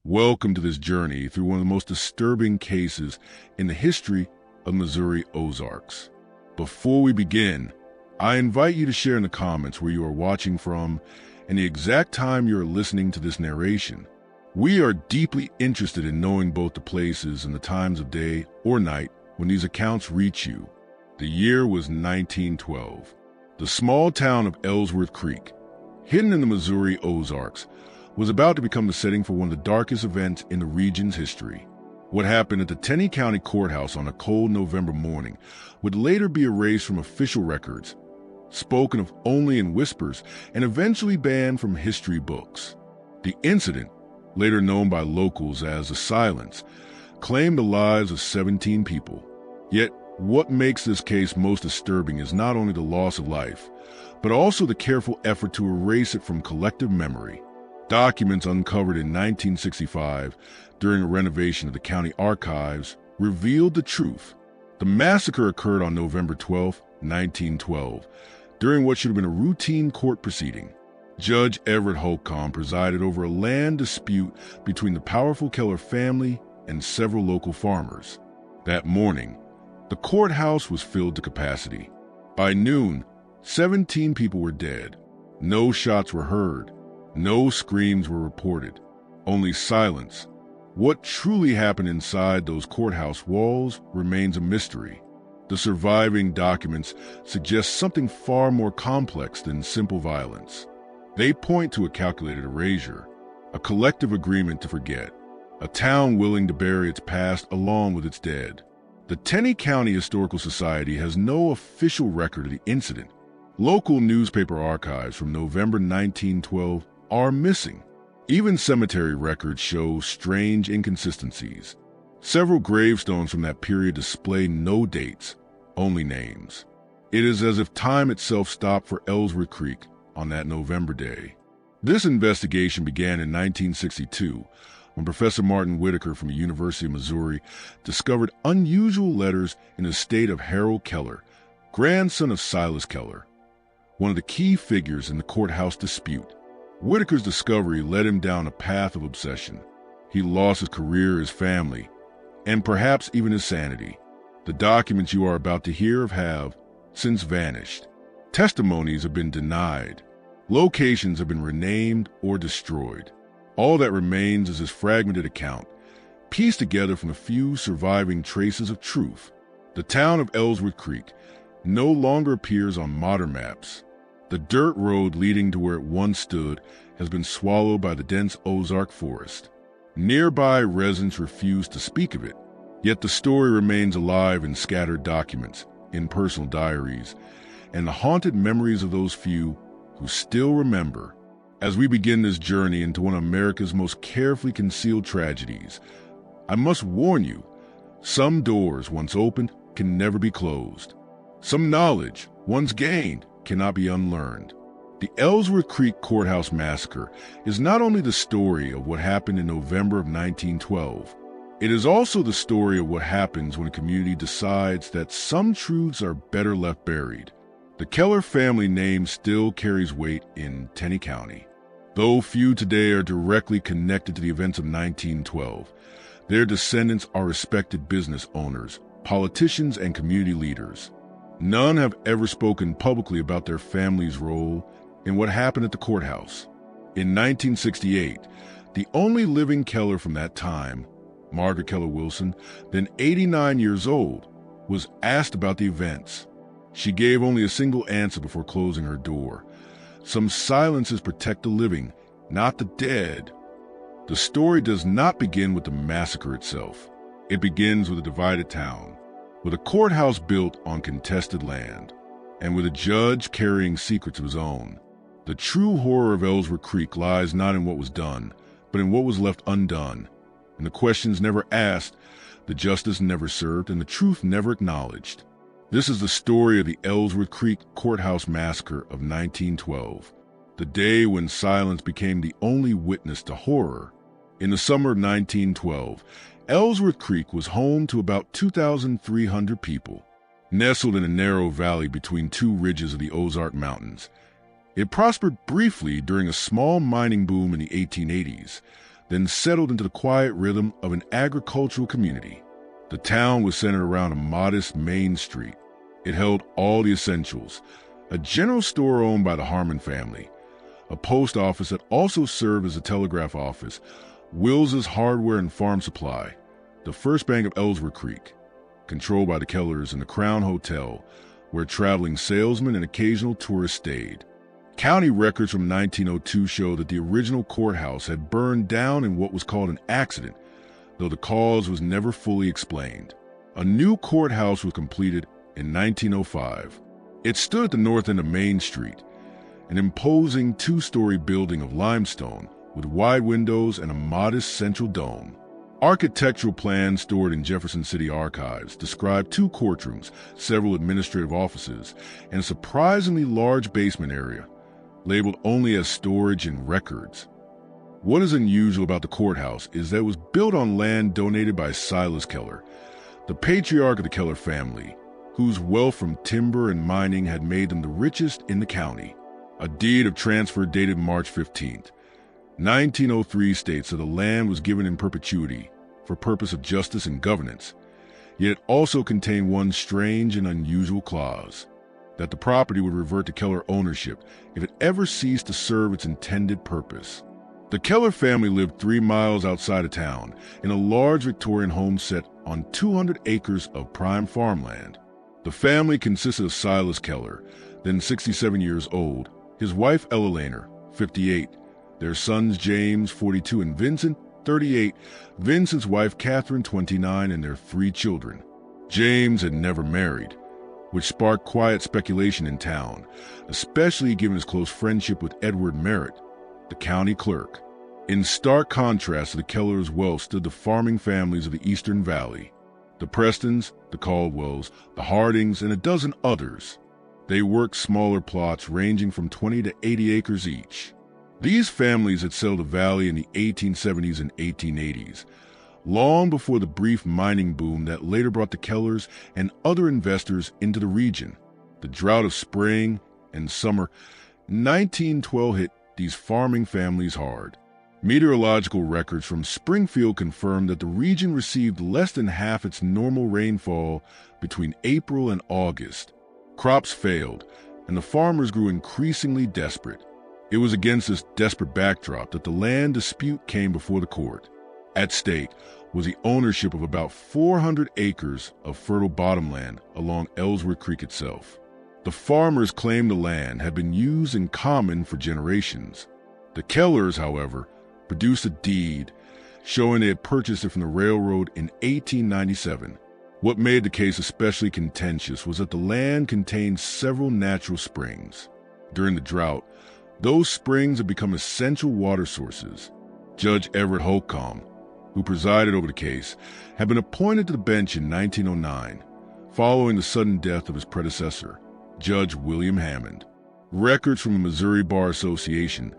Welcome to this journey through one of the most disturbing cases in the history of Missouri Ozarks. Before we begin, I invite you to share in the comments where you are watching from and the exact time you are listening to this narration. We are deeply interested in knowing both the places and the times of day or night when these accounts reach you. The year was 1912. The small town of Ellsworth Creek, hidden in the Missouri Ozarks, was about to become the setting for one of the darkest events in the region's history. What happened at the Tenney County Courthouse on a cold November morning would later be erased from official records, spoken of only in whispers, and eventually banned from history books. The incident, later known by locals as the Silence, claimed the lives of 17 people. Yet, what makes this case most disturbing is not only the loss of life, but also the careful effort to erase it from collective memory. Documents uncovered in 1965 during a renovation of the county archives revealed the truth. The massacre occurred on November 12, 1912, during what should have been a routine court proceeding. Judge Everett Holcomb presided over a land dispute between the powerful Keller family and several local farmers. That morning, the courthouse was filled to capacity. By noon, 17 people were dead. No shots were heard. No screams were reported, only silence. What truly happened inside those courthouse walls remains a mystery. The surviving documents suggest something far more complex than simple violence. They point to a calculated erasure, a collective agreement to forget, a town willing to bury its past along with its dead. The Tenney County Historical Society has no official record of the incident. Local newspaper archives from November 1912 are missing. Even cemetery records show strange inconsistencies. Several gravestones from that period display no dates, only names. It is as if time itself stopped for Ellsworth Creek on that November day. This investigation began in 1962 when Professor Martin Whitaker from the University of Missouri discovered unusual letters in the estate of Harold Keller, grandson of Silas Keller, one of the key figures in the courthouse dispute. Whitaker's discovery led him down a path of obsession. He lost his career, his family, and perhaps even his sanity. The documents you are about to hear of have since vanished. Testimonies have been denied. Locations have been renamed or destroyed. All that remains is this fragmented account, pieced together from a few surviving traces of truth. The town of Ellsworth Creek no longer appears on modern maps. The dirt road leading to where it once stood has been swallowed by the dense Ozark forest. Nearby residents refuse to speak of it, yet the story remains alive in scattered documents, in personal diaries, and the haunted memories of those few who still remember. As we begin this journey into one of America's most carefully concealed tragedies, I must warn you, some doors once opened can never be closed. Some knowledge, once gained, cannot be unlearned. The Ellsworth Creek Courthouse Massacre is not only the story of what happened in November of 1912, it is also the story of what happens when a community decides that some truths are better left buried. The Keller family name still carries weight in Tenney County. Though few today are directly connected to the events of 1912, their descendants are respected business owners, politicians, and community leaders. None have ever spoken publicly about their family's role in what happened at the courthouse. In 1968, the only living Keller from that time, Margaret Keller Wilson, then 89 years old, was asked about the events. She gave only a single answer before closing her door. Some silences protect the living, not the dead. The story does not begin with the massacre itself. It begins with a divided town, with a courthouse built on contested land, and with a judge carrying secrets of his own. The true horror of Ellsworth Creek lies not in what was done, but in what was left undone, and the questions never asked, the justice never served, and the truth never acknowledged. This is the story of the Ellsworth Creek Courthouse Massacre of 1912, the day when silence became the only witness to horror. In the summer of 1912, Ellsworth Creek was home to about 2,300 people, nestled in a narrow valley between two ridges of the Ozark Mountains. It prospered briefly during a small mining boom in the 1880s, then settled into the quiet rhythm of an agricultural community. The town was centered around a modest main street. It held all the essentials: a general store owned by the Harmon family, a post office that also served as a telegraph office, Wills's Hardware and Farm Supply, the First Bank of Ellsworth Creek, controlled by the Kellers, and the Crown Hotel, where traveling salesmen and occasional tourists stayed. County records from 1902 show that the original courthouse had burned down in what was called an accident, though the cause was never fully explained. A new courthouse was completed in 1905. It stood at the north end of Main Street, an imposing two-story building of limestone with wide windows and a modest central dome. Architectural plans stored in Jefferson City archives describe 2 courtrooms, several administrative offices, and a surprisingly large basement area, labeled only as storage and records. What is unusual about the courthouse is that it was built on land donated by Silas Keller, the patriarch of the Keller family, whose wealth from timber and mining had made them the richest in the county. A deed of transfer dated March 15th, 1903 states that the land was given in perpetuity for purpose of justice and governance, yet it also contained one strange and unusual clause, that the property would revert to Keller ownership if it ever ceased to serve its intended purpose. The Keller family lived 3 miles outside of town in a large Victorian home set on 200 acres of prime farmland. The family consisted of Silas Keller, then 67 years old, his wife Ella Laner, 58, their sons James, 42, and Vincent, 38, Vincent's wife Catherine, 29, and their 3 children. James had never married, which sparked quiet speculation in town, especially given his close friendship with Edward Merritt, the county clerk. In stark contrast to the Kellers' wealth stood the farming families of the Eastern Valley: the Prestons, the Caldwells, the Hardings, and a dozen others. They worked smaller plots ranging from 20 to 80 acres each. These families had settled the valley in the 1870s and 1880s, long before the brief mining boom that later brought the Kellers and other investors into the region. The drought of spring and summer 1912 hit these farming families hard. Meteorological records from Springfield confirmed that the region received less than half its normal rainfall between April and August. Crops failed, and the farmers grew increasingly desperate. It was against this desperate backdrop that the land dispute came before the court. At stake was the ownership of about 400 acres of fertile bottomland along Ellsworth Creek itself. The farmers claimed the land had been used in common for generations. The Kellers, however, produced a deed showing they had purchased it from the railroad in 1897. What made the case especially contentious was that the land contained several natural springs. During the drought, those springs had become essential water sources. Judge Everett Holcomb, who presided over the case, had been appointed to the bench in 1909, following the sudden death of his predecessor, Judge William Hammond. Records from the Missouri Bar Association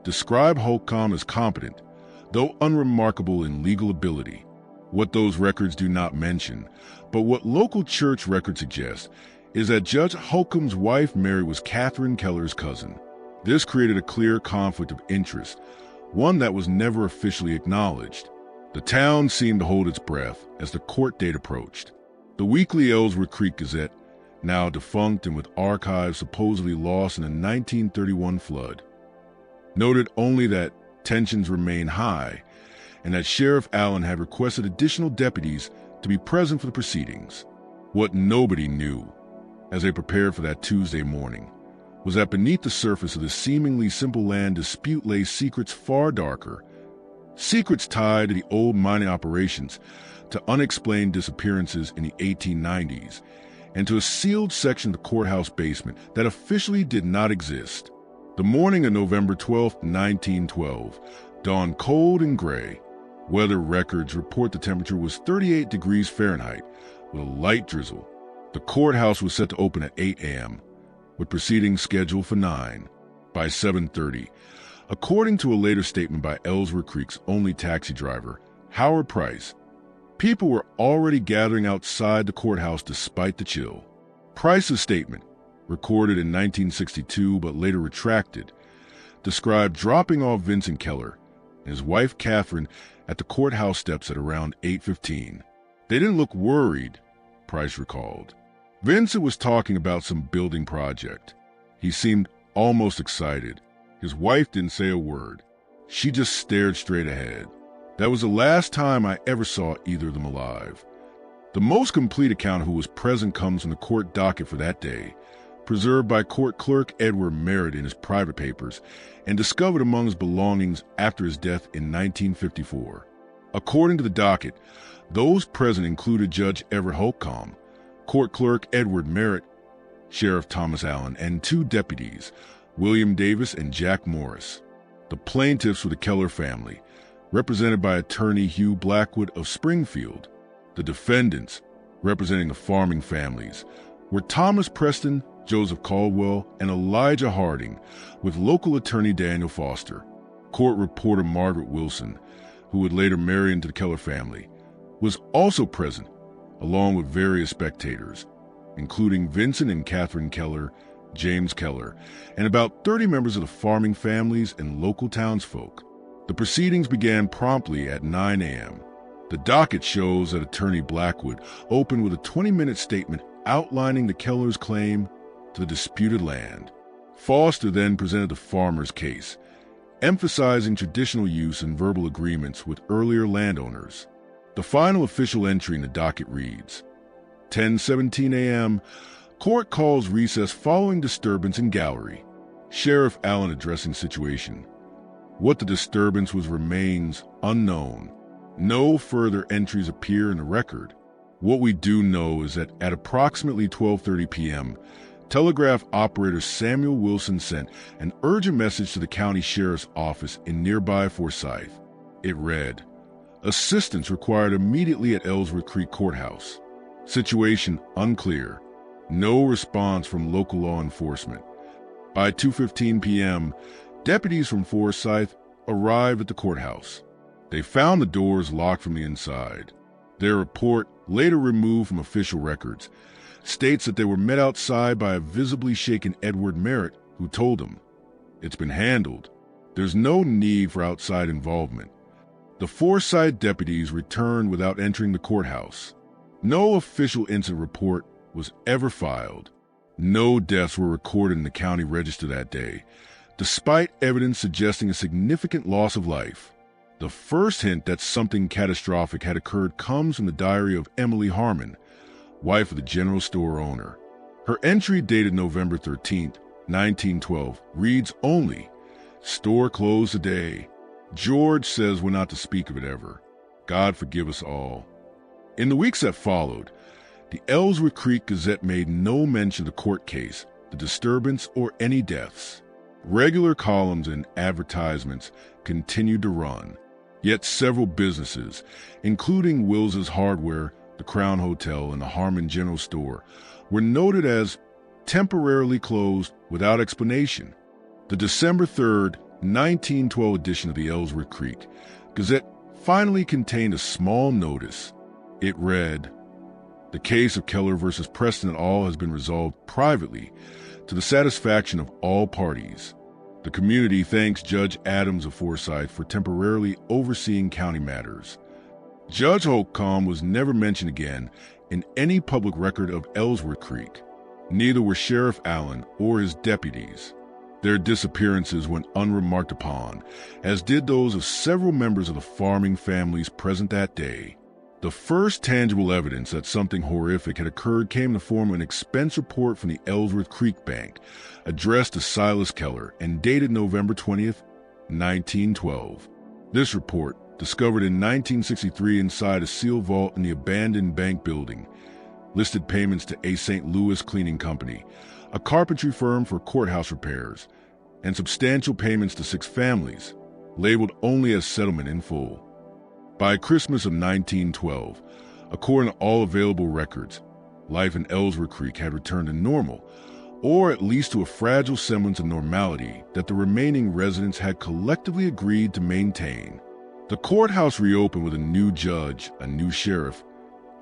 describe Holcomb as competent, though unremarkable in legal ability. What those records do not mention, but what local church records suggest, is that Judge Holcomb's wife Mary was Catherine Keller's cousin. This created a clear conflict of interest, one that was never officially acknowledged. The town seemed to hold its breath as the court date approached. The weekly Ellsworth Creek Gazette, now defunct and with archives supposedly lost in a 1931 flood, noted only that tensions remained high and that Sheriff Allen had requested additional deputies to be present for the proceedings. What nobody knew, as they prepared for that Tuesday morning, was that beneath the surface of the seemingly simple land dispute lay secrets far darker, secrets tied to the old mining operations, to unexplained disappearances in the 1890s, and to a sealed section of the courthouse basement that officially did not exist. The morning of November 12, 1912, dawned cold and gray. Weather records report the temperature was 38 degrees Fahrenheit, with a light drizzle. The courthouse was set to open at 8 a.m., with proceedings scheduled for 9. By 7:30, according to a later statement by Ellsworth Creek's only taxi driver, Howard Price, people were already gathering outside the courthouse despite the chill. Price's statement, recorded in 1962 but later retracted, described dropping off Vincent Keller, and his wife Catherine at the courthouse steps at around 8:15. They didn't look worried, Price recalled. Vincent was talking about some building project. He seemed almost excited. His wife didn't say a word. She just stared straight ahead. That was the last time I ever saw either of them alive. The most complete account of who was present comes from the court docket for that day, preserved by court clerk Edward Merritt in his private papers and discovered among his belongings after his death in 1954. According to the docket, those present included Judge Everett Holcomb, court clerk Edward Merritt, Sheriff Thomas Allen, and two deputies, William Davis and Jack Morris. The plaintiffs were the Keller family, represented by attorney Hugh Blackwood of Springfield. The defendants, representing the farming families, were Thomas Preston, Joseph Caldwell, and Elijah Harding, with local attorney Daniel Foster. Court reporter Margaret Wilson, who would later marry into the Keller family, was also present, along with various spectators, including Vincent and Catherine Keller, James Keller, and about 30 members of the farming families and local townsfolk. The proceedings began promptly at 9 a.m. The docket shows that attorney Blackwood opened with a 20-minute statement outlining the Kellers' claim to the disputed land. Foster then presented the farmer's case, emphasizing traditional use and verbal agreements with earlier landowners. The final official entry in the docket reads, 10:17 a.m., court calls recess following disturbance in gallery. Sheriff Allen addressing situation. What the disturbance was remains unknown. No further entries appear in the record. What we do know is that at approximately 12:30 p.m., telegraph operator Samuel Wilson sent an urgent message to the county sheriff's office in nearby Forsyth. It read, "Assistance required immediately at Ellsworth Creek Courthouse. Situation unclear. No response from local law enforcement." By 2:15 p.m., deputies from Forsyth arrived at the courthouse. They found the doors locked from the inside. Their report, later removed from official records, states that they were met outside by a visibly shaken Edward Merritt, who told them, "It's been handled. There's no need for outside involvement." The Forsyth deputies returned without entering the courthouse. No official incident report was ever filed. No deaths were recorded in the county register that day, despite evidence suggesting a significant loss of life. The first hint that something catastrophic had occurred comes from the diary of Emily Harmon, wife of the general store owner. Her entry, dated November 13, 1912, reads only, "Store closed today. George says we're not to speak of it ever. God forgive us all." In the weeks that followed, the Ellsworth Creek Gazette made no mention of the court case, the disturbance, or any deaths. Regular columns and advertisements continued to run, yet several businesses, including Wills's Hardware, the Crown Hotel, and the Harmon General Store, were noted as temporarily closed without explanation. The December 3, 1912 edition of the Ellsworth Creek Gazette finally contained a small notice. It read, "The case of Keller versus Preston et al. Has been resolved privately to the satisfaction of all parties. The community thanks Judge Adams of Forsyth for temporarily overseeing county matters." Judge Holcomb was never mentioned again in any public record of Ellsworth Creek. Neither were Sheriff Allen or his deputies. Their disappearances went unremarked upon, as did those of several members of the farming families present that day. The first tangible evidence that something horrific had occurred came in the form of an expense report from the Ellsworth Creek Bank, addressed to Silas Keller and dated November 20, 1912. This report, discovered in 1963 inside a sealed vault in the abandoned bank building, listed payments to a St. Louis cleaning company, a carpentry firm for courthouse repairs, and substantial payments to 6 families, labeled only as settlement in full. By Christmas of 1912, according to all available records, life in Ellsworth Creek had returned to normal, or at least to a fragile semblance of normality that the remaining residents had collectively agreed to maintain. The courthouse reopened with a new judge, a new sheriff,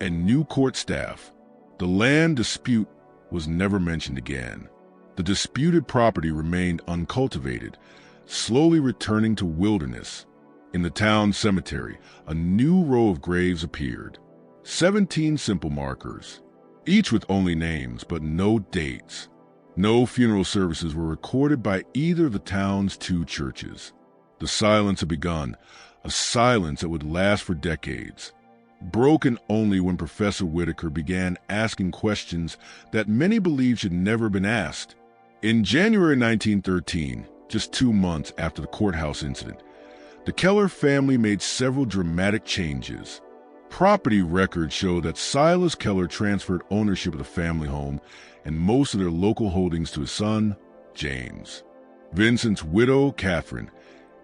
and new court staff. The land dispute was never mentioned again. The disputed property remained uncultivated, slowly returning to wilderness. In the town cemetery, a new row of graves appeared. 17 simple markers, each with only names but no dates. No funeral services were recorded by either of the town's two churches. The silence had begun, a silence that would last for decades, broken only when Professor Whitaker began asking questions that many believed should never have been asked. In January 1913, just 2 months after the courthouse incident, the Keller family made several dramatic changes. Property records show that Silas Keller transferred ownership of the family home and most of their local holdings to his son, James. Vincent's widow, Catherine,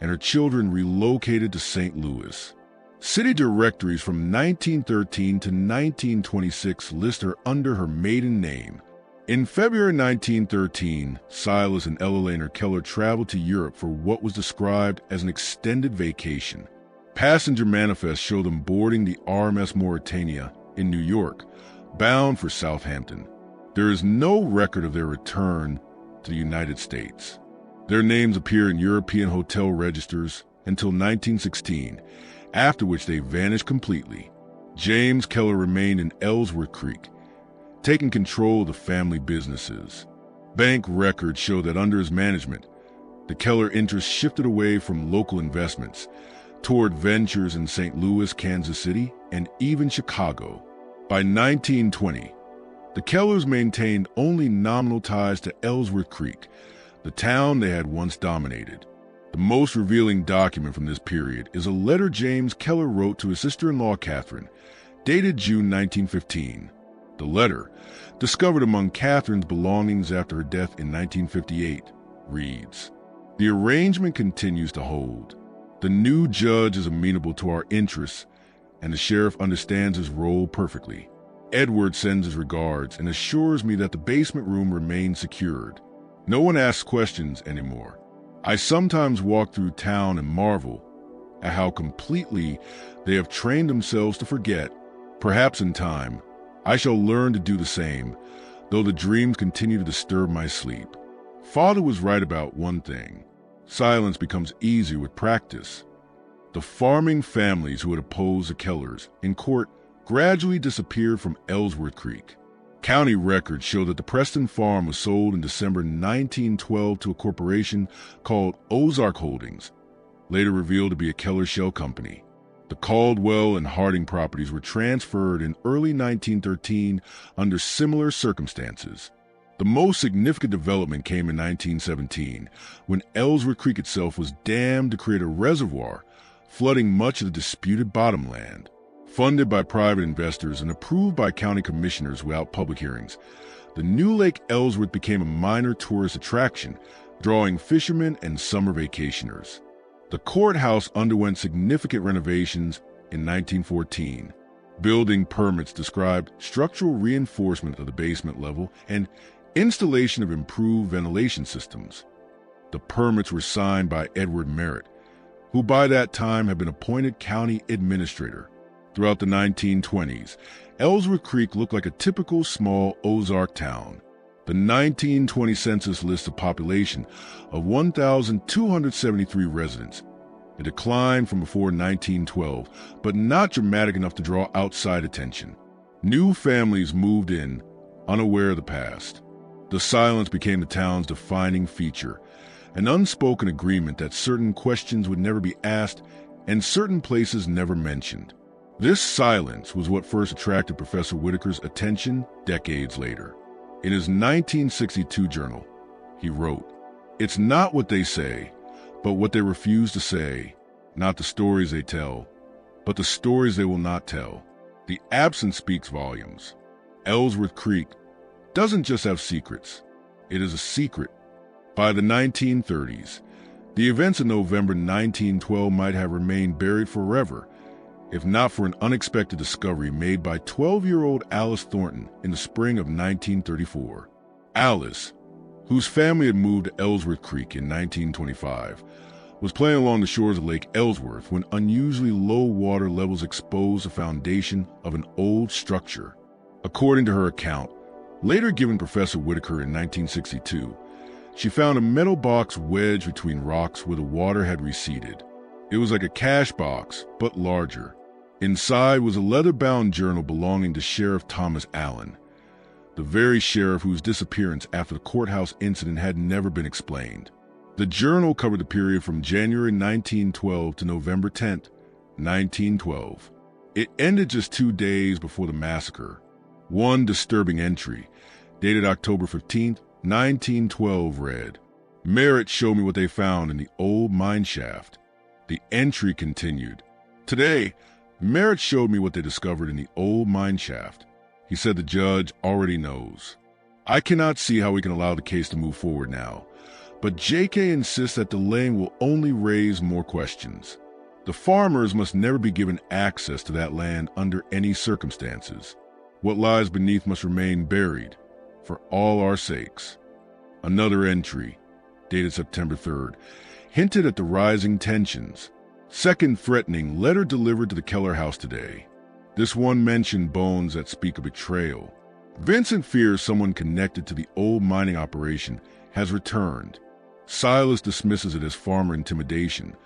and her children relocated to St. Louis. City directories from 1913 to 1926 list her under her maiden name. In February 1913, Silas and Ella Laner Keller traveled to Europe for what was described as an extended vacation. Passenger manifests show them boarding the RMS Mauritania in New York, bound for Southampton. There is no record of their return to the United States. Their names appear in European hotel registers until 1916, after which they vanished completely. James Keller remained in Ellsworth Creek, taking control of the family businesses. Bank records show that under his management, the Keller interests shifted away from local investments toward ventures in St. Louis, Kansas City, and even Chicago. By 1920, the Kellers maintained only nominal ties to Ellsworth Creek, the town they had once dominated. The most revealing document from this period is a letter James Keller wrote to his sister-in-law Catherine, dated June 1915. The letter, discovered among Catherine's belongings after her death in 1958, reads, "The arrangement continues to hold. The new judge is amenable to our interests, and the sheriff understands his role perfectly. Edward sends his regards and assures me that the basement room remains secured. No one asks questions anymore. I sometimes walk through town and marvel at how completely they have trained themselves to forget. Perhaps in time, I shall learn to do the same, though the dreams continue to disturb my sleep." Father was right about one thing. Silence becomes easier with practice. The farming families who had opposed the Kellers in court gradually disappeared from Ellsworth Creek. County records show that the Preston farm was sold in December 1912 to a corporation called Ozark Holdings, later revealed to be a Keller shell company. The Caldwell and Harding properties were transferred in early 1913 under similar circumstances. The most significant development came in 1917, when Ellsworth Creek itself was dammed to create a reservoir, flooding much of the disputed bottomland. Funded by private investors and approved by county commissioners without public hearings, the new Lake Ellsworth became a minor tourist attraction, drawing fishermen and summer vacationers. The courthouse underwent significant renovations in 1914. Building permits described structural reinforcement of the basement level and installation of improved ventilation systems. The permits were signed by Edward Merritt, who by that time had been appointed county administrator. Throughout the 1920s, Ellsworth Creek looked like a typical small Ozark town. The 1920 census lists a population of 1,273 residents. It declined from before 1912, but not dramatic enough to draw outside attention. New families moved in, unaware of the past. The silence became the town's defining feature, an unspoken agreement that certain questions would never be asked and certain places never mentioned. This silence was what first attracted Professor Whitaker's attention decades later. In his 1962 journal, he wrote, "It's not what they say, but what they refuse to say, not the stories they tell, but the stories they will not tell. The absence speaks volumes. Ellsworth Creek doesn't just have secrets, it is a secret." By the 1930s, the events of November 1912 might have remained buried forever, if not for an unexpected discovery made by 12-year-old Alice Thornton in the spring of 1934. Alice, whose family had moved to Ellsworth Creek in 1925, was playing along the shores of Lake Ellsworth when unusually low water levels exposed the foundation of an old structure. According to her account, later given Professor Whitaker in 1962, she found a metal box wedged between rocks where the water had receded. It was like a cash box, but larger. Inside was a leather-bound journal belonging to Sheriff Thomas Allen, the very sheriff whose disappearance after the courthouse incident had never been explained. The journal covered the period from January 1912 to November 10, 1912. It ended just 2 days before the massacre. One disturbing entry, dated October 15, 1912, read, "Merritt showed me what they found in the old mine shaft." The entry continued, "Today, Merritt showed me what they discovered in the old mine shaft. He said the judge already knows. I cannot see how we can allow the case to move forward now, but JK insists that delaying will only raise more questions. The farmers must never be given access to that land under any circumstances. What lies beneath must remain buried, for all our sakes." Another entry, dated September 3rd, hinted at the rising tensions. "Second threatening letter delivered to the Keller house today. This one mentioned bones that speak of betrayal. Vincent fears someone connected to the old mining operation has returned. Silas dismisses it as farmer intimidation,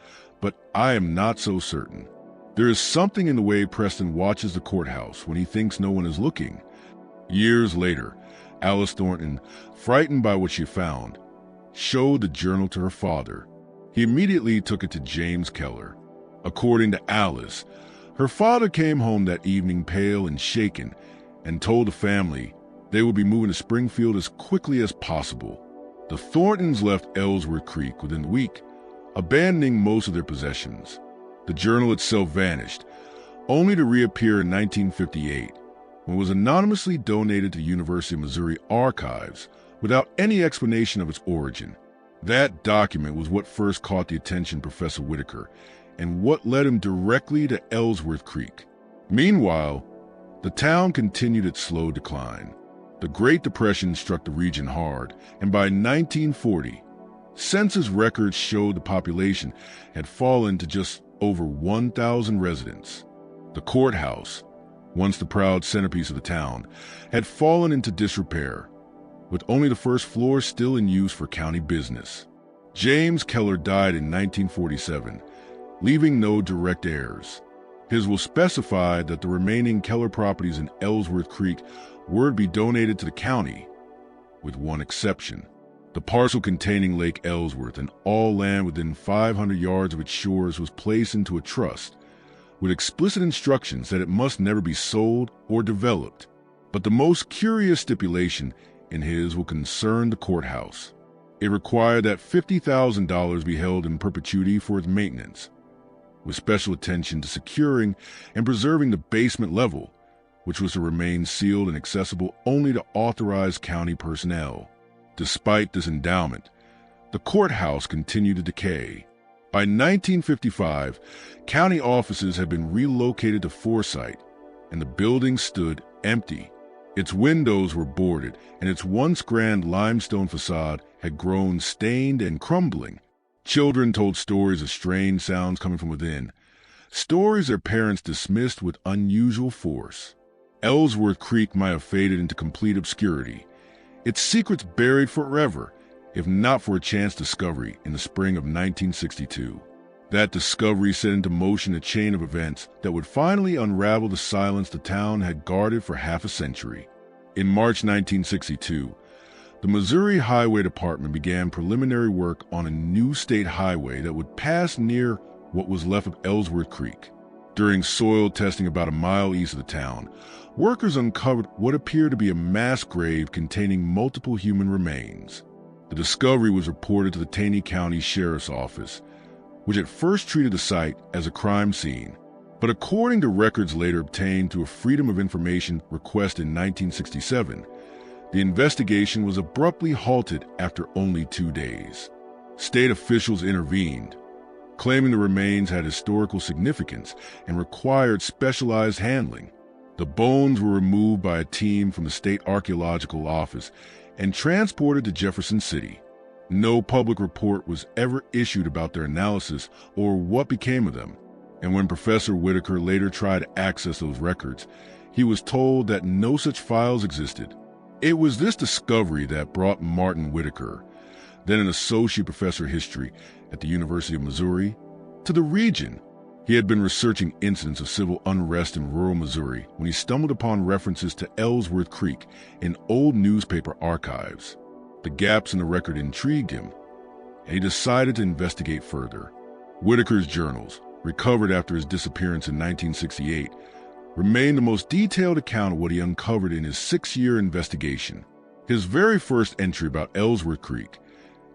but I am not so certain. There is something in the way Preston watches the courthouse when he thinks no one is looking." Years later, Alice Thornton, frightened by what she found, showed the journal to her father. He immediately took it to James Keller. According to Alice, her father came home that evening pale and shaken and told the family they would be moving to Springfield as quickly as possible. The Thorntons left Ellsworth Creek within the week, abandoning most of their possessions. The journal itself vanished, only to reappear in 1958, when it was anonymously donated to the University of Missouri archives without any explanation of its origin. That document was what first caught the attention of Professor Whitaker, and what led him directly to Ellsworth Creek. Meanwhile, the town continued its slow decline. The Great Depression struck the region hard, and by 1940, census records showed the population had fallen to just over 1,000 residents. The courthouse, once the proud centerpiece of the town, had fallen into disrepair, with only the first floor still in use for county business. James Keller died in 1947, leaving no direct heirs. His will specified that the remaining Keller properties in Ellsworth Creek were to be donated to the county, with one exception. The parcel containing Lake Ellsworth and all land within 500 yards of its shores was placed into a trust, with explicit instructions that it must never be sold or developed. But the most curious stipulation in his will concerned the courthouse. It required that $50,000 be held in perpetuity for its maintenance, with special attention to securing and preserving the basement level, which was to remain sealed and accessible only to authorized county personnel. Despite this endowment, the courthouse continued to decay. By 1955, county offices had been relocated to Forsyth, and the building stood empty. Its windows were boarded, and its once grand limestone facade had grown stained and crumbling. Children told stories of strange sounds coming from within, stories their parents dismissed with unusual force. Ellsworth Creek might have faded into complete obscurity, its secrets buried forever, if not for a chance discovery in the spring of 1962. That discovery set into motion a chain of events that would finally unravel the silence the town had guarded for half a century. In March 1962, the Missouri Highway Department began preliminary work on a new state highway that would pass near what was left of Ellsworth Creek. During soil testing about a mile east of the town, workers uncovered what appeared to be a mass grave containing multiple human remains. The discovery was reported to the Taney County Sheriff's Office, which at first treated the site as a crime scene. But according to records later obtained through a Freedom of Information request in 1967, the investigation was abruptly halted after only 2 days. State officials intervened, claiming the remains had historical significance and required specialized handling. The bones were removed by a team from the State Archaeological Office and transported to Jefferson City. No public report was ever issued about their analysis or what became of them, and when Professor Whitaker later tried to access those records, he was told that no such files existed. It was this discovery that brought Martin Whitaker, then an associate professor of history at the University of Missouri, to the region. He had been researching incidents of civil unrest in rural Missouri when he stumbled upon references to Ellsworth Creek in old newspaper archives. The gaps in the record intrigued him, and he decided to investigate further. Whitaker's journals, recovered after his disappearance in 1968, remain the most detailed account of what he uncovered in his 6-year investigation. His very first entry about Ellsworth Creek,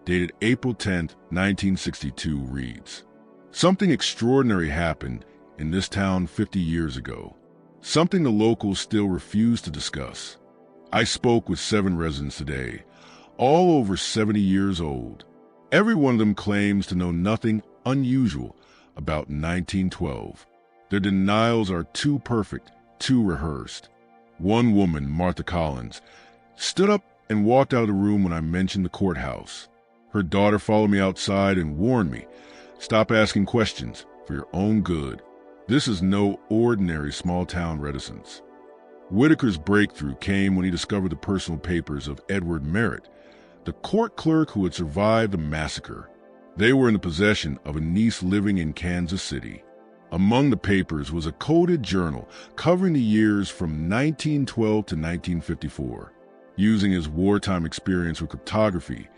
dated April 10, 1962, reads, "Something extraordinary happened in this town 50 years ago, something the locals still refuse to discuss. I spoke with 7 residents today, all over 70 years old. Every one of them claims to know nothing unusual about 1912. Their denials are too perfect, too rehearsed. One woman, Martha Collins, stood up and walked out of the room when I mentioned the courthouse. Her daughter followed me outside and warned me, 'Stop asking questions for your own good.' This is no ordinary small-town reticence." Whitaker's breakthrough came when he discovered the personal papers of Edward Merritt, the court clerk who had survived the massacre. They were in the possession of a niece living in Kansas City. Among the papers was a coded journal covering the years from 1912 to 1954. Using his wartime experience with cryptography,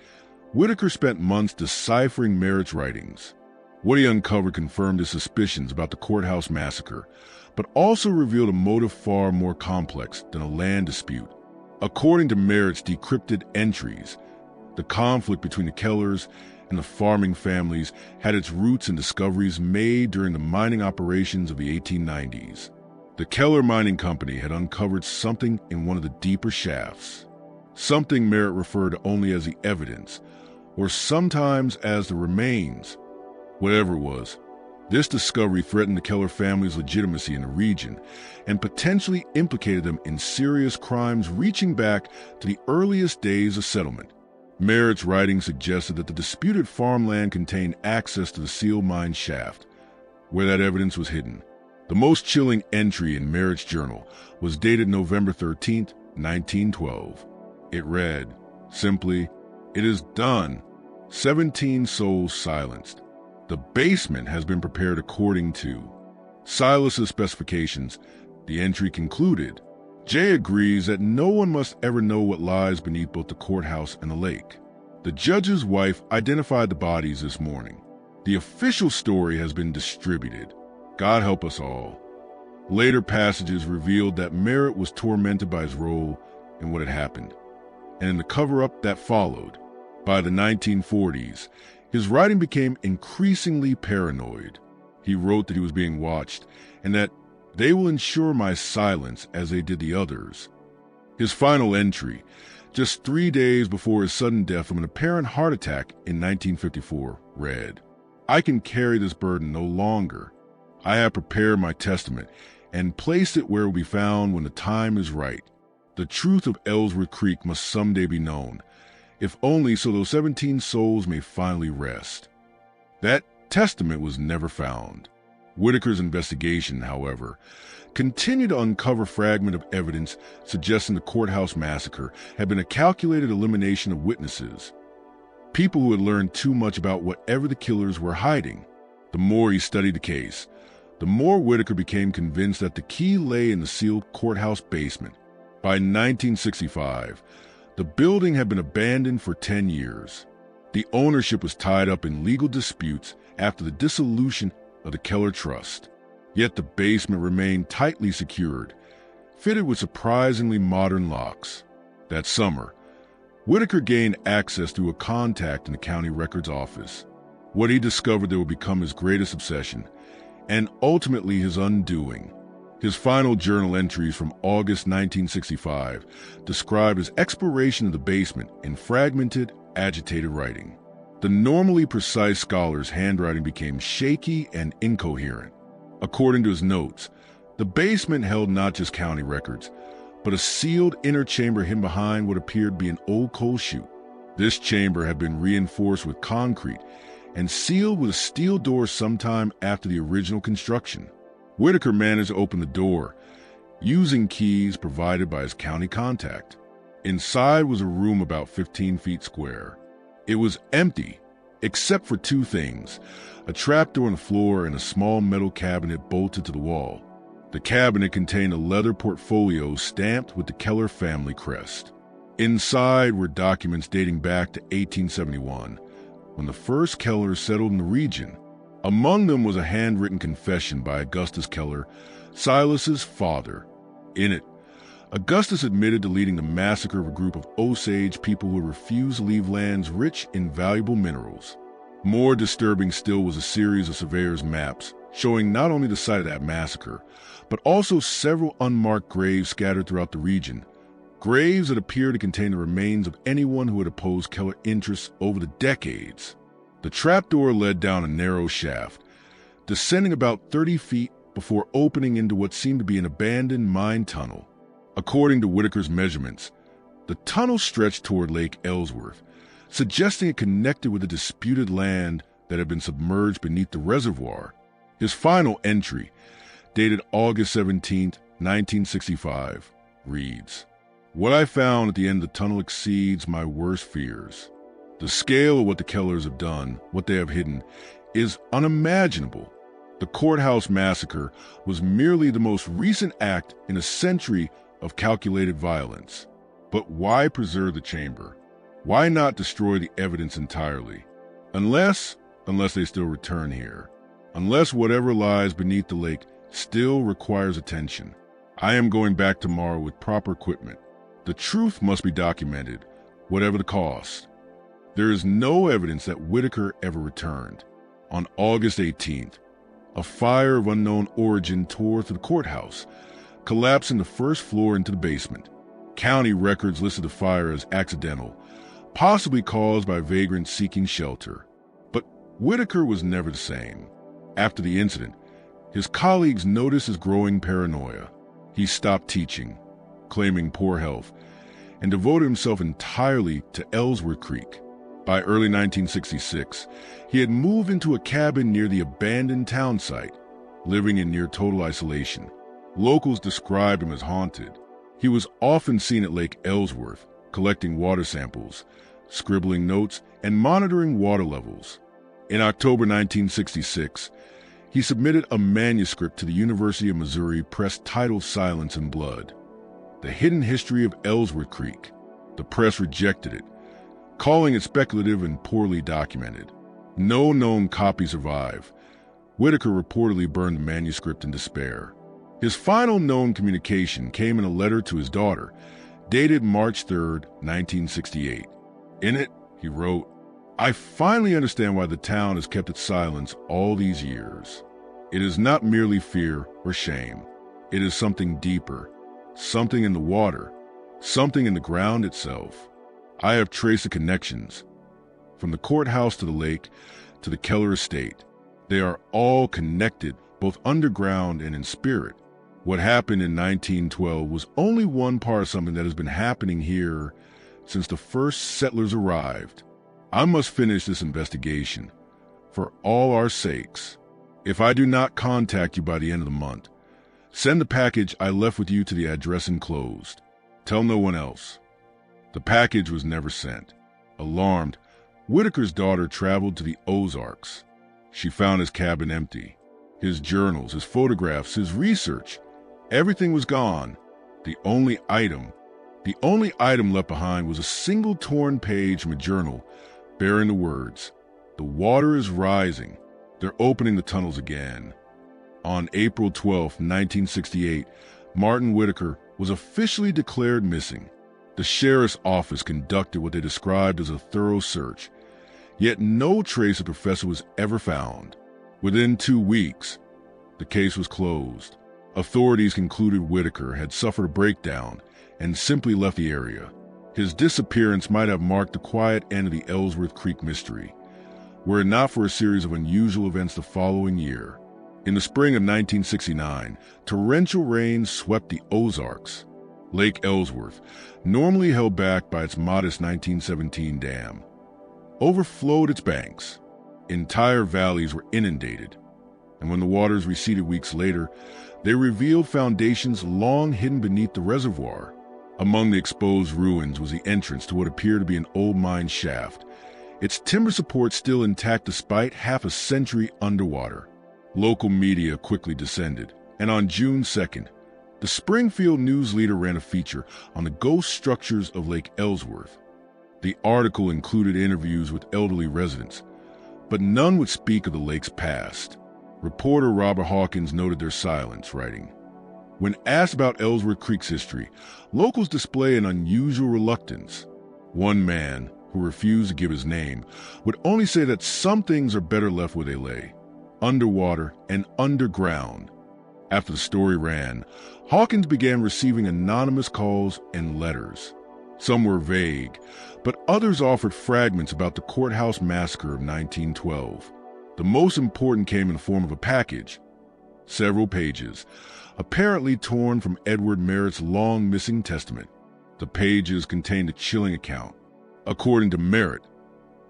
Whitaker spent months deciphering Merritt's writings. What he uncovered confirmed his suspicions about the Courthouse Massacre, but also revealed a motive far more complex than a land dispute. According to Merritt's decrypted entries, the conflict between the Kellers and the farming families had its roots in discoveries made during the mining operations of the 1890s. The Keller Mining Company had uncovered something in one of the deeper shafts, something Merritt referred to only as the evidence, or sometimes as the remains. Whatever it was, this discovery threatened the Keller family's legitimacy in the region and potentially implicated them in serious crimes reaching back to the earliest days of settlement. Merritt's writing suggested that the disputed farmland contained access to the sealed mine shaft, where that evidence was hidden. The most chilling entry in Merritt's journal was dated November 13, 1912. It read, simply, "It is done. 17 souls silenced. The basement has been prepared according to Silas's specifications." The entry concluded, "Jay agrees that no one must ever know what lies beneath both the courthouse and the lake. The judge's wife identified the bodies this morning. The official story has been distributed. God help us all." Later passages revealed that Merritt was tormented by his role in what had happened, and in the cover-up that followed. By the 1940s, his writing became increasingly paranoid. He wrote that he was being watched, and that "they will ensure my silence as they did the others." His final entry, just 3 days before his sudden death from an apparent heart attack in 1954, read, "I can carry this burden no longer. I have prepared my testament and placed it where it will be found when the time is right. The truth of Ellsworth Creek must someday be known, if only so those 17 souls may finally rest." That testament was never found. Whitaker's investigation, however, continued to uncover fragments of evidence suggesting the Courthouse Massacre had been a calculated elimination of witnesses, people who had learned too much about whatever the killers were hiding. The more he studied the case, the more Whitaker became convinced that the key lay in the sealed courthouse basement. By 1965, the building had been abandoned for 10 years. The ownership was tied up in legal disputes after the dissolution of the Keller Trust. Yet the basement remained tightly secured, fitted with surprisingly modern locks. That summer, Whitaker gained access through a contact in the county records office. What he discovered there would become his greatest obsession, and ultimately his undoing. His final journal entries from August 1965 described his exploration of the basement in fragmented, agitated writing. The normally precise scholar's handwriting became shaky and incoherent. According to his notes, the basement held not just county records, but a sealed inner chamber hidden behind what appeared to be an old coal chute. This chamber had been reinforced with concrete and sealed with a steel door sometime after the original construction. Whitaker managed to open the door, using keys provided by his county contact. Inside was a room about 15 feet square. It was empty, except for two things: a trapdoor in the floor and a small metal cabinet bolted to the wall. The cabinet contained a leather portfolio stamped with the Keller family crest. Inside were documents dating back to 1871, when the first Kellers settled in the region. Among them was a handwritten confession by Augustus Keller, Silas's father. In it, Augustus admitted to leading the massacre of a group of Osage people who refused to leave lands rich in valuable minerals. More disturbing still was a series of surveyors' maps showing not only the site of that massacre, but also several unmarked graves scattered throughout the region, graves that appear to contain the remains of anyone who had opposed Keller interests over the decades. The trapdoor led down a narrow shaft, descending about 30 feet before opening into what seemed to be an abandoned mine tunnel. According to Whitaker's measurements, the tunnel stretched toward Lake Ellsworth, suggesting it connected with the disputed land that had been submerged beneath the reservoir. His final entry, dated August 17, 1965, reads, "What I found at the end of the tunnel exceeds my worst fears. The scale of what the Kellers have done, what they have hidden, is unimaginable. The Courthouse Massacre was merely the most recent act in a century of calculated violence. But why preserve the chamber? Why not destroy the evidence entirely? Unless they still return here. Unless whatever lies beneath the lake still requires attention. I am going back tomorrow with proper equipment. The truth must be documented, whatever the cost." There is no evidence that Whitaker ever returned. On August 18th, a fire of unknown origin tore through the courthouse, collapsing the first floor into the basement. County records listed the fire as accidental, possibly caused by vagrants seeking shelter. But Whitaker was never the same. After the incident, his colleagues noticed his growing paranoia. He stopped teaching, claiming poor health, and devoted himself entirely to Ellsworth Creek. By early 1966, he had moved into a cabin near the abandoned town site, living in near total isolation. Locals described him as haunted. He was often seen at Lake Ellsworth, collecting water samples, scribbling notes, and monitoring water levels. In October 1966, he submitted a manuscript to the University of Missouri Press titled Silence and Blood: The Hidden History of Ellsworth Creek. The press rejected it, calling it speculative and poorly documented. No known copy survived. Whitaker reportedly burned the manuscript in despair. His final known communication came in a letter to his daughter, dated March 3, 1968. In it, he wrote, "I finally understand why the town has kept its silence all these years. It is not merely fear or shame. It is something deeper, something in the water, something in the ground itself. I have traced the connections, from the courthouse to the lake to the Keller estate. They are all connected, both underground and in spirit. What happened in 1912 was only one part of something that has been happening here since the first settlers arrived. I must finish this investigation, for all our sakes. If I do not contact you by the end of the month, send the package I left with you to the address enclosed. Tell no one else." The package was never sent. Alarmed, Whitaker's daughter traveled to the Ozarks. She found his cabin empty. His journals, his photographs, his research, everything was gone. The only item left behind was a single torn page from a journal bearing the words, "The water is rising. They're opening the tunnels again." On April 12, 1968, Martin Whitaker was officially declared missing. The sheriff's office conducted what they described as a thorough search, yet no trace of the professor was ever found. Within 2 weeks, the case was closed. Authorities concluded Whitaker had suffered a breakdown and simply left the area. His disappearance might have marked the quiet end of the Ellsworth Creek mystery, were it not for a series of unusual events the following year. In the spring of 1969, torrential rains swept the Ozarks. Lake Ellsworth, normally held back by its modest 1917 dam, overflowed its banks. Entire valleys were inundated, and when the waters receded weeks later, they revealed foundations long hidden beneath the reservoir. Among the exposed ruins was the entrance to what appeared to be an old mine shaft, its timber support still intact despite half a century underwater. Local media quickly descended, and on June 2nd, the Springfield News Leader ran a feature on the ghost structures of Lake Ellsworth. The article included interviews with elderly residents, but none would speak of the lake's past. Reporter Robert Hawkins noted their silence, writing, "When asked about Ellsworth Creek's history, locals display an unusual reluctance. One man, who refused to give his name, would only say that some things are better left where they lay, underwater and underground." After the story ran, Hawkins began receiving anonymous calls and letters. Some were vague, but others offered fragments about the Courthouse Massacre of 1912. The most important came in the form of a package, several pages, apparently torn from Edward Merritt's long-missing testament. The pages contained a chilling account. According to Merritt,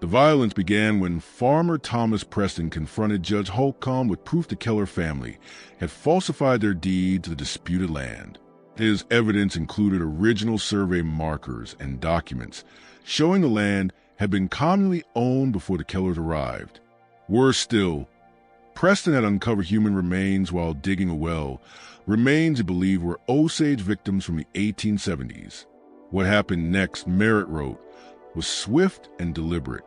the violence began when Farmer Thomas Preston confronted Judge Holcomb with proof the Keller family had falsified their deed to the disputed land. His evidence included original survey markers and documents showing the land had been commonly owned before the Kellers arrived. Worse still, Preston had uncovered human remains while digging a well, remains he believed were Osage victims from the 1870s. What happened next, Merritt wrote, was swift and deliberate.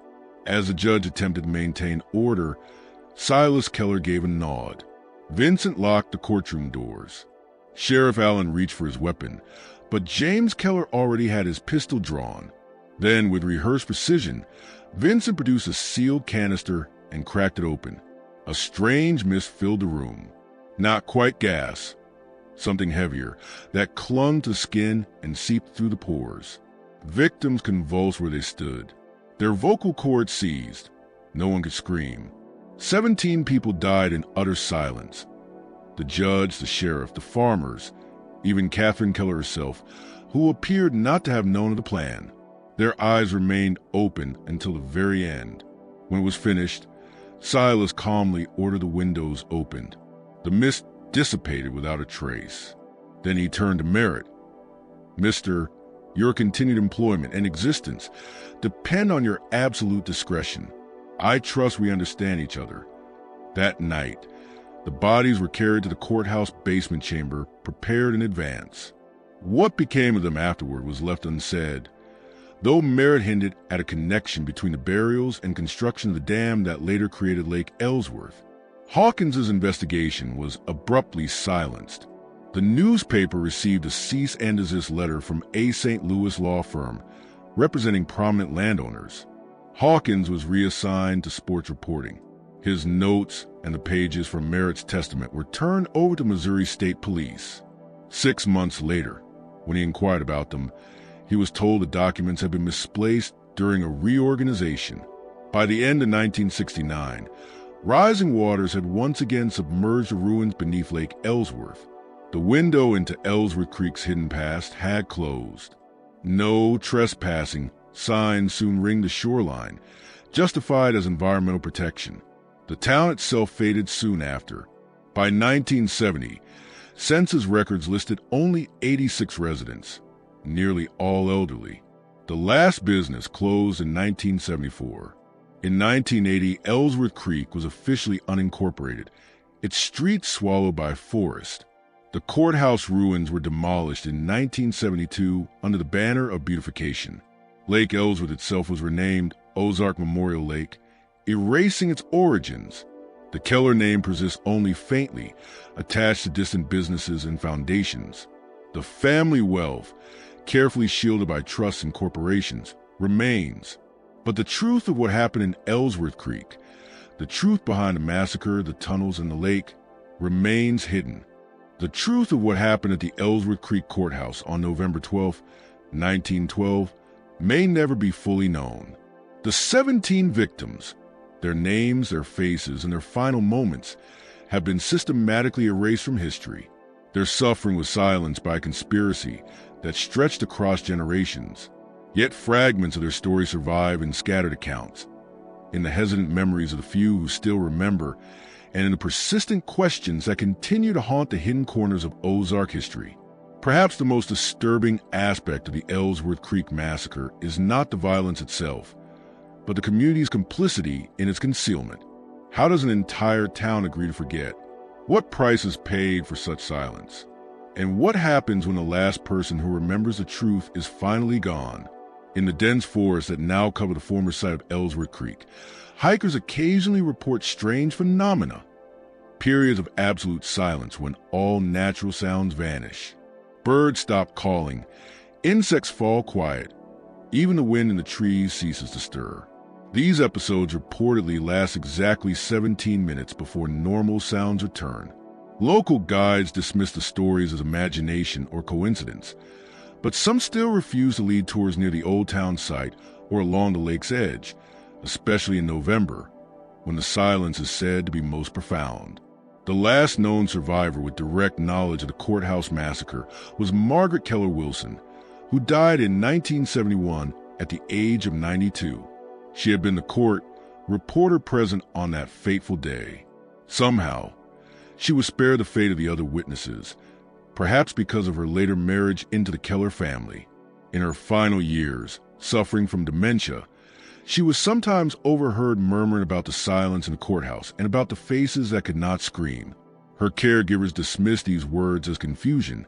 As the judge attempted to maintain order, Silas Keller gave a nod. Vincent locked the courtroom doors. Sheriff Allen reached for his weapon, but James Keller already had his pistol drawn. Then, with rehearsed precision, Vincent produced a sealed canister and cracked it open. A strange mist filled the room. Not quite gas, something heavier, that clung to skin and seeped through the pores. Victims convulsed where they stood. Their vocal cords seized. No one could scream. 17 people died in utter silence. The judge, the sheriff, the farmers, even Catherine Keller herself, who appeared not to have known of the plan. Their eyes remained open until the very end. When it was finished, Silas calmly ordered the windows opened. The mist dissipated without a trace. Then he turned to Merritt. "Mr. Your continued employment and existence depend on your absolute discretion. I trust we understand each other." That night, the bodies were carried to the courthouse basement chamber, prepared in advance. What became of them afterward was left unsaid, though Merritt hinted at a connection between the burials and construction of the dam that later created Lake Ellsworth. Hawkins's investigation was abruptly silenced. The newspaper received a cease and desist letter from a St. Louis law firm representing prominent landowners. Hawkins was reassigned to sports reporting. His notes and the pages from Merritt's testament were turned over to Missouri State Police. 6 months later, when he inquired about them, he was told the documents had been misplaced during a reorganization. By the end of 1969, rising waters had once again submerged the ruins beneath Lake Ellsworth. The window into Ellsworth Creek's hidden past had closed. "No trespassing" signs soon ringed the shoreline, justified as environmental protection. The town itself faded soon after. By 1970, census records listed only 86 residents, nearly all elderly. The last business closed in 1974. In 1980, Ellsworth Creek was officially unincorporated, its streets swallowed by forest. The courthouse ruins were demolished in 1972 under the banner of beautification. Lake Ellsworth itself was renamed Ozark Memorial Lake, erasing its origins. The Keller name persists only faintly, attached to distant businesses and foundations. The family wealth, carefully shielded by trusts and corporations, remains. But the truth of what happened in Ellsworth Creek, the truth behind the massacre, the tunnels, and the lake, remains hidden. The truth of what happened at the Ellsworth Creek Courthouse on November 12, 1912, may never be fully known. The 17 victims, their names, their faces, and their final moments have been systematically erased from history. Their suffering was silenced by a conspiracy that stretched across generations. Yet fragments of their story survive in scattered accounts, in the hesitant memories of the few who still remember, and in the persistent questions that continue to haunt the hidden corners of Ozark history. Perhaps the most disturbing aspect of the Ellsworth Creek Massacre is not the violence itself, but the community's complicity in its concealment. How does an entire town agree to forget? What price is paid for such silence? And what happens when the last person who remembers the truth is finally gone? In the dense forest that now cover the former site of Ellsworth Creek, hikers occasionally report strange phenomena. Periods of absolute silence when all natural sounds vanish. Birds stop calling, insects fall quiet, even the wind in the trees ceases to stir. These episodes reportedly last exactly 17 minutes before normal sounds return. Local guides dismiss the stories as imagination or coincidence, but some still refuse to lead tours near the old town site or along the lake's edge, especially in November, when the silence is said to be most profound. The last known survivor with direct knowledge of the Courthouse Massacre was Margaret Keller Wilson, who died in 1971 at the age of 92. She had been the court reporter present on that fateful day. Somehow, she was spared the fate of the other witnesses, perhaps because of her later marriage into the Keller family. In her final years, suffering from dementia, she was sometimes overheard murmuring about the silence in the courthouse and about the faces that could not scream. Her caregivers dismissed these words as confusion,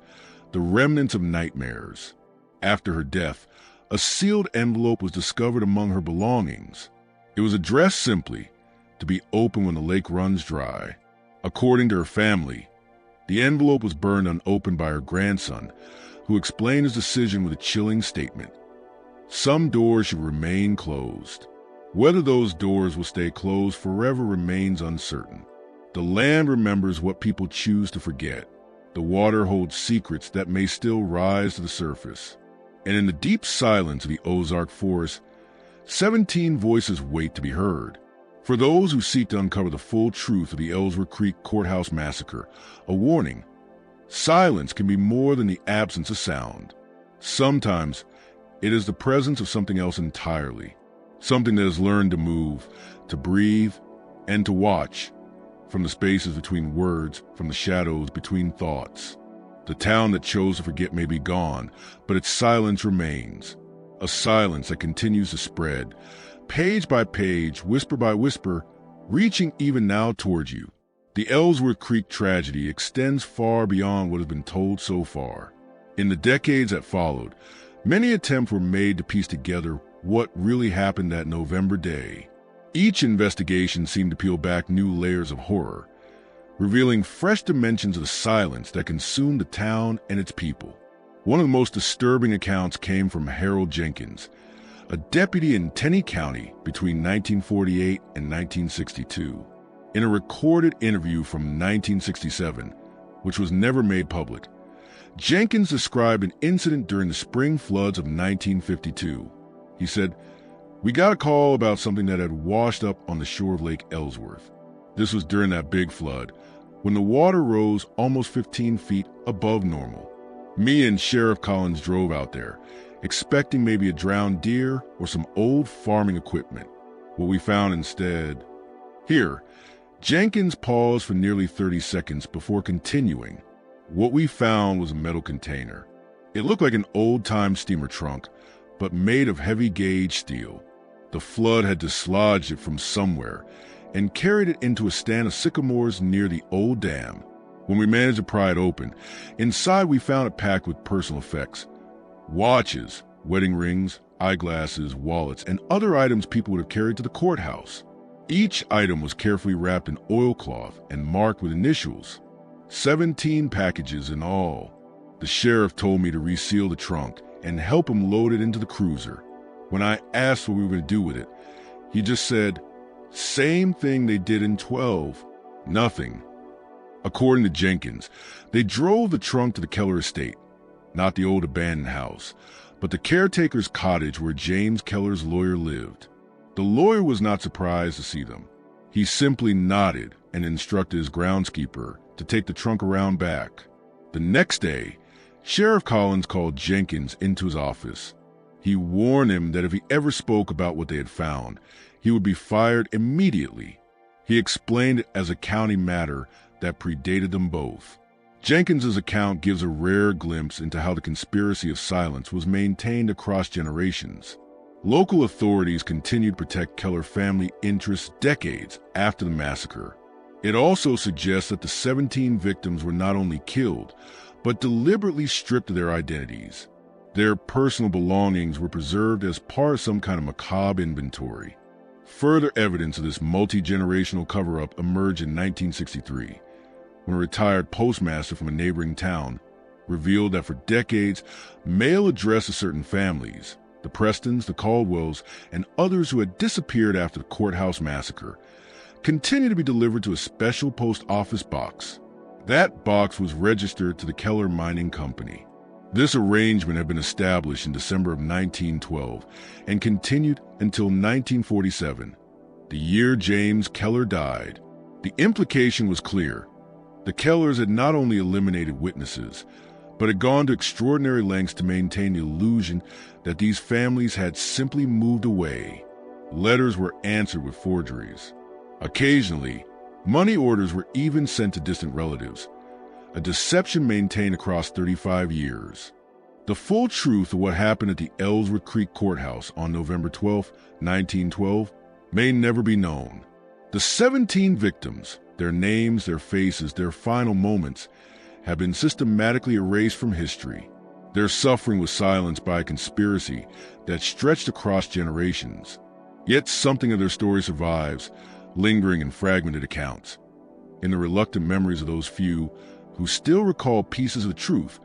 the remnants of nightmares. After her death, a sealed envelope was discovered among her belongings. It was addressed simply, "To be open when the lake runs dry." According to her family, the envelope was burned unopened by her grandson, who explained his decision with a chilling statement: "Some doors should remain closed. Whether those doors will stay closed forever remains uncertain. The land remembers what people choose to forget. The water holds secrets that may still rise to the surface." And in the deep silence of the Ozark forest, 17 voices wait to be heard. For those who seek to uncover the full truth of the Ellsworth Creek Courthouse Massacre, a warning: silence can be more than the absence of sound. Sometimes it is the presence of something else entirely, something that has learned to move, to breathe, and to watch, from the spaces between words, from the shadows between thoughts. The town that chose to forget may be gone, but its silence remains. A silence that continues to spread, page by page, whisper by whisper, reaching even now towards you. The Ellsworth Creek tragedy extends far beyond what has been told so far. In the decades that followed, many attempts were made to piece together what really happened that November day. Each investigation seemed to peel back new layers of horror, revealing fresh dimensions of the silence that consumed the town and its people. One of the most disturbing accounts came from Harold Jenkins, a deputy in Tenney County between 1948 and 1962. In a recorded interview from 1967, which was never made public, Jenkins described an incident during the spring floods of 1952. He said, "We got a call about something that had washed up on the shore of Lake Ellsworth. This was during that big flood, when the water rose almost 15 feet above normal. Me and Sheriff Collins drove out there, expecting maybe a drowned deer or some old farming equipment. What we found instead..." Here, Jenkins paused for nearly 30 seconds before continuing. "What we found was a metal container. It looked like an old-time steamer trunk, but made of heavy-gauge steel. The flood had dislodged it from somewhere and carried it into a stand of sycamores near the old dam. When we managed to pry it open, inside we found it packed with personal effects: watches, wedding rings, eyeglasses, wallets, and other items people would have carried to the courthouse. Each item was carefully wrapped in oilcloth and marked with initials. 17 packages in all. The sheriff told me to reseal the trunk and help him load it into the cruiser. When I asked what we were going to do with it, he just said, 'Same thing they did in 12. Nothing.'" According to Jenkins, they drove the trunk to the Keller estate, not the old abandoned house, but the caretaker's cottage where James Keller's lawyer lived. The lawyer was not surprised to see them. He simply nodded and instructed his groundskeeper to take the trunk around back. The next day, Sheriff Collins called Jenkins into his office. He warned him that if he ever spoke about what they had found, he would be fired immediately. He explained it as a county matter that predated them both. Jenkins's account gives a rare glimpse into how the conspiracy of silence was maintained across generations. Local authorities continued to protect Keller family interests decades after the massacre. It also suggests that the 17 victims were not only killed, but deliberately stripped of their identities. Their personal belongings were preserved as part of some kind of macabre inventory. Further evidence of this multi-generational cover-up emerged in 1963, when a retired postmaster from a neighboring town revealed that for decades, mail addressed to certain families, the Prestons, the Caldwells, and others who had disappeared after the Courthouse Massacre, continued to be delivered to a special post office box. That box was registered to the Keller Mining Company. This arrangement had been established in December of 1912 and continued until 1947, the year James Keller died. The implication was clear. The Kellers had not only eliminated witnesses, but had gone to extraordinary lengths to maintain the illusion that these families had simply moved away. Letters were answered with forgeries. Occasionally, money orders were even sent to distant relatives, a deception maintained across 35 years. The full truth of what happened at the Ellsworth Creek Courthouse on November 12, 1912, may never be known. The 17 victims, their names, their faces, their final moments, have been systematically erased from history. Their suffering was silenced by a conspiracy that stretched across generations. Yet something of their story survives, lingering in fragmented accounts, in the reluctant memories of those few who still recall pieces of the truth,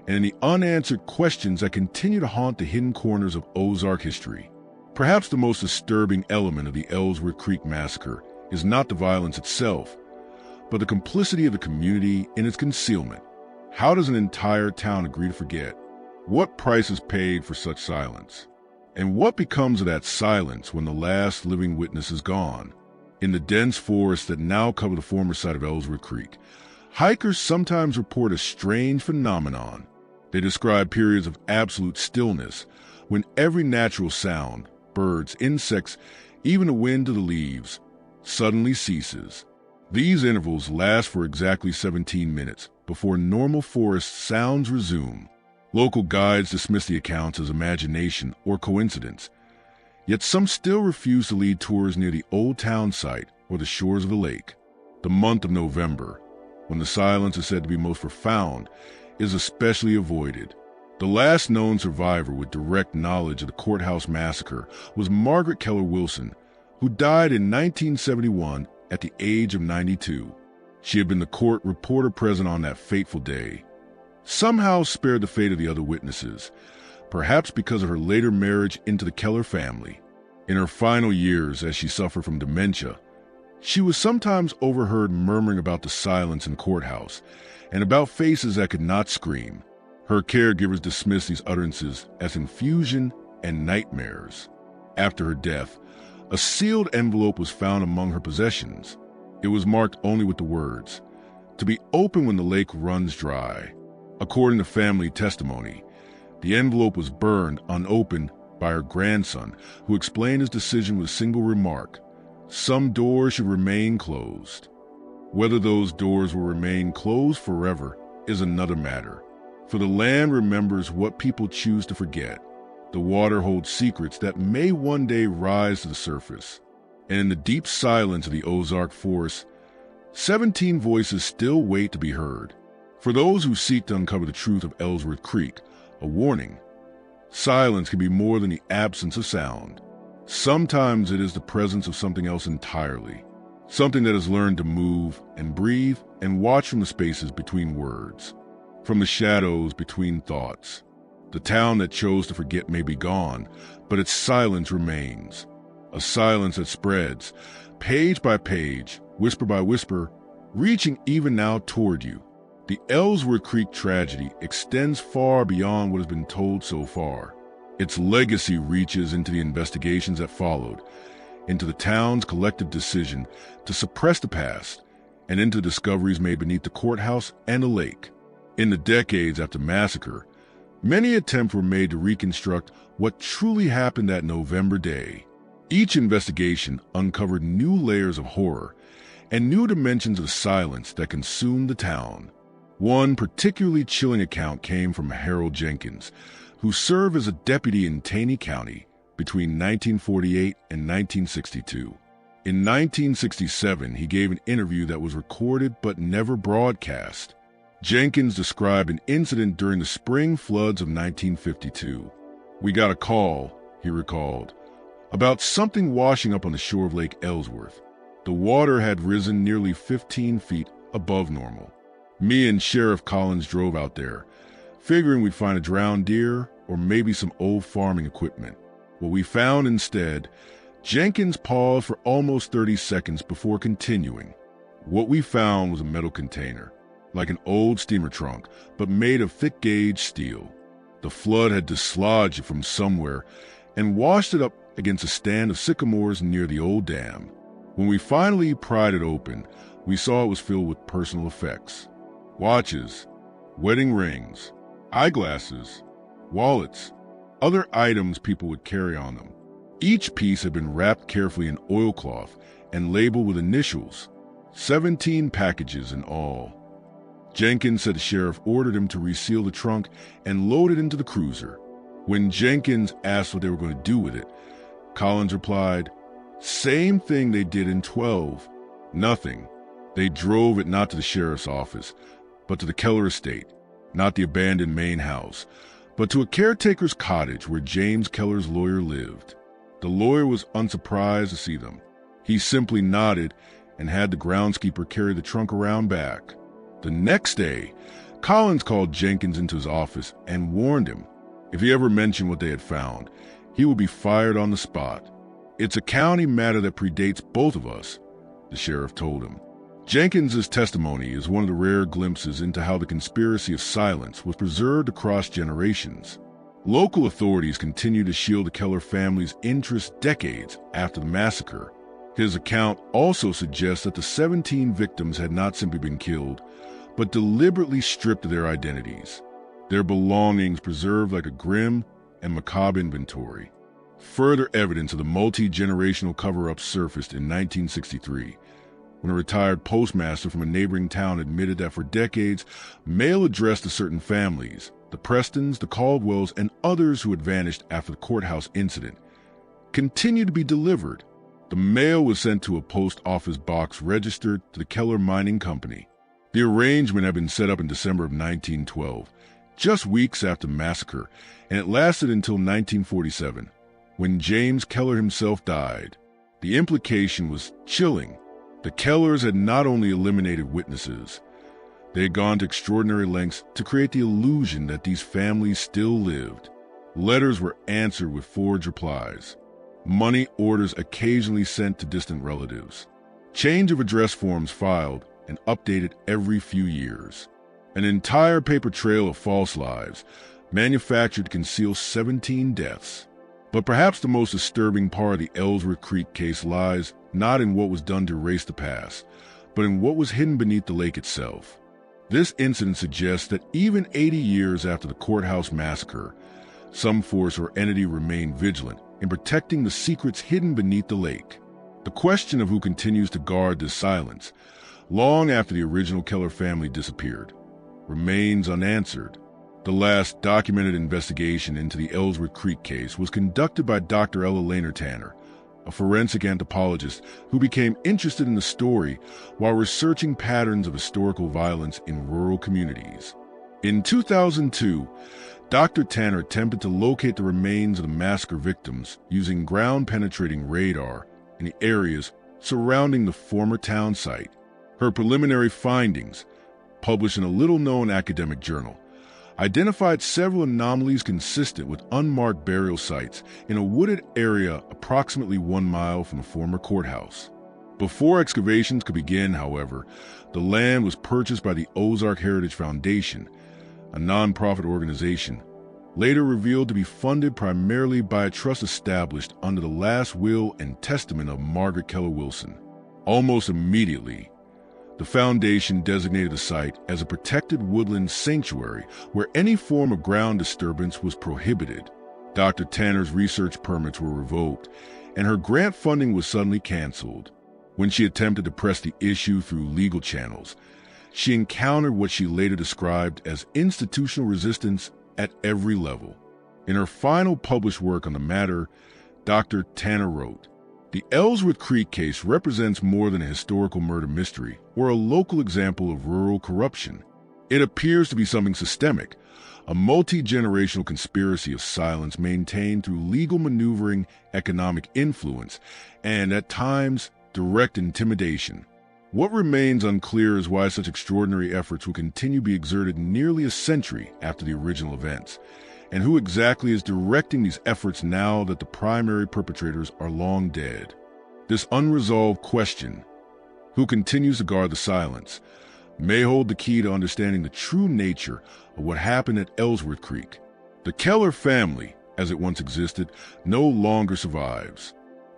and in the unanswered questions that continue to haunt the hidden corners of Ozark history. Perhaps the most disturbing element of the Ellsworth Creek Massacre is not the violence itself, but the complicity of the community in its concealment. How does an entire town agree to forget? What price is paid for such silence? And what becomes of that silence when the last living witness is gone? In the dense forests that now cover the former site of Ellsworth Creek, hikers sometimes report a strange phenomenon. They describe periods of absolute stillness when every natural sound, birds, insects, even the wind of the leaves, suddenly ceases. These intervals last for exactly 17 minutes before normal forest sounds resume. Local guides dismiss the accounts as imagination or coincidence, yet some still refuse to lead tours near the old town site or the shores of the lake. The month of November, when the silence is said to be most profound, is especially avoided. The last known survivor with direct knowledge of the Courthouse Massacre was Margaret Keller Wilson, who died in 1971 at the age of 92. She had been the court reporter present on that fateful day, somehow spared the fate of the other witnesses, perhaps because of her later marriage into the Keller family. In her final years, as she suffered from dementia, she was sometimes overheard murmuring about the silence in the courthouse and about faces that could not scream. Her caregivers dismissed these utterances as confusion and nightmares. After her death, a sealed envelope was found among her possessions. It was marked only with the words, "To be open when the lake runs dry." According to family testimony, the envelope was burned unopened by her grandson, who explained his decision with a single remark: "Some doors should remain closed." Whether those doors will remain closed forever is another matter, for the land remembers what people choose to forget. The water holds secrets that may one day rise to the surface. And in the deep silence of the Ozark forest, 17 voices still wait to be heard. For those who seek to uncover the truth of Ellsworth Creek, a warning: silence can be more than the absence of sound. Sometimes it is the presence of something else entirely, something that has learned to move and breathe and watch from the spaces between words, from the shadows between thoughts. The town that chose to forget may be gone, but its silence remains. A silence that spreads, page by page, whisper by whisper, reaching even now toward you. The Ellsworth Creek tragedy extends far beyond what has been told so far. Its legacy reaches into the investigations that followed, into the town's collective decision to suppress the past, and into discoveries made beneath the courthouse and the lake. In the decades after the massacre, many attempts were made to reconstruct what truly happened that November day. Each investigation uncovered new layers of horror and new dimensions of silence that consumed the town. One particularly chilling account came from Harold Jenkins, who served as a deputy in Taney County between 1948 and 1962. In 1967, he gave an interview that was recorded but never broadcast. Jenkins described an incident during the spring floods of 1952. "We got a call," he recalled, "about something washing up on the shore of Lake Ellsworth. The water had risen nearly 15 feet above normal. Me and Sheriff Collins drove out there, figuring we'd find a drowned deer or maybe some old farming equipment. What we found instead..." Jenkins paused for almost 30 seconds before continuing. "What we found was a metal container, like an old steamer trunk, but made of thick-gauge steel. The flood had dislodged it from somewhere and washed it up against a stand of sycamores near the old dam. When we finally pried it open, we saw it was filled with personal effects. Watches, wedding rings, eyeglasses, wallets, other items people would carry on them. Each piece had been wrapped carefully in oilcloth and labeled with initials, 17 packages in all." Jenkins said the sheriff ordered him to reseal the trunk and load it into the cruiser. When Jenkins asked what they were going to do with it, Collins replied, "Same thing they did in 12. Nothing. They drove it not to the sheriff's office, but to the Keller estate, not the abandoned main house, but to a caretaker's cottage where James Keller's lawyer lived. The lawyer was unsurprised to see them. He simply nodded and had the groundskeeper carry the trunk around back. The next day, Collins called Jenkins into his office and warned him if he ever mentioned what they had found, he would be fired on the spot. It's a county matter that predates both of us," the sheriff told him. Jenkins's testimony is one of the rare glimpses into how the conspiracy of silence was preserved across generations. Local authorities continue to shield the Keller family's interests decades after the massacre. His account also suggests that the 17 victims had not simply been killed, but deliberately stripped of their identities, their belongings preserved like a grim and macabre inventory. Further evidence of the multi-generational cover-up surfaced in 1963, when a retired postmaster from a neighboring town admitted that for decades, mail addressed to certain families, the Prestons, the Caldwells, and others who had vanished after the courthouse incident, continued to be delivered. The mail was sent to a post office box registered to the Keller Mining Company. The arrangement had been set up in December of 1912, just weeks after the massacre, and it lasted until 1947, when James Keller himself died. The implication was chilling. The Kellers had not only eliminated witnesses, they had gone to extraordinary lengths to create the illusion that these families still lived. Letters were answered with forged replies. Money orders occasionally sent to distant relatives. Change of address forms filed and updated every few years. An entire paper trail of false lives, manufactured to conceal 17 deaths. But perhaps the most disturbing part of the Ellsworth Creek case lies not in what was done to erase the past, but in what was hidden beneath the lake itself. This incident suggests that even 80 years after the Courthouse Massacre, some force or entity remained vigilant in protecting the secrets hidden beneath the lake. The question of who continues to guard this silence, long after the original Keller family disappeared, remains unanswered. The last documented investigation into the Ellsworth Creek case was conducted by Dr. Ella Lehner Tanner, a forensic anthropologist who became interested in the story while researching patterns of historical violence in rural communities. In 2002, Dr. Tanner attempted to locate the remains of the massacre victims using ground-penetrating radar in the areas surrounding the former town site. Her preliminary findings, published in a little-known academic journal, identified several anomalies consistent with unmarked burial sites in a wooded area approximately 1 mile from the former courthouse. Before excavations could begin, however, the land was purchased by the Ozark Heritage Foundation, a nonprofit organization, later revealed to be funded primarily by a trust established under the last will and testament of Margaret Keller Wilson. Almost immediately, the foundation designated the site as a protected woodland sanctuary where any form of ground disturbance was prohibited. Dr. Tanner's research permits were revoked, and her grant funding was suddenly canceled. When she attempted to press the issue through legal channels, she encountered what she later described as institutional resistance at every level. In her final published work on the matter, Dr. Tanner wrote, "The Ellsworth Creek case represents more than a historical murder mystery or a local example of rural corruption. It appears to be something systemic, a multi-generational conspiracy of silence maintained through legal maneuvering, economic influence, and at times, direct intimidation. What remains unclear is why such extraordinary efforts will continue to be exerted nearly a century after the original events, and who exactly is directing these efforts now that the primary perpetrators are long dead. This unresolved question, who continues to guard the silence, may hold the key to understanding the true nature of what happened at Ellsworth Creek. The Keller family, as it once existed, no longer survives.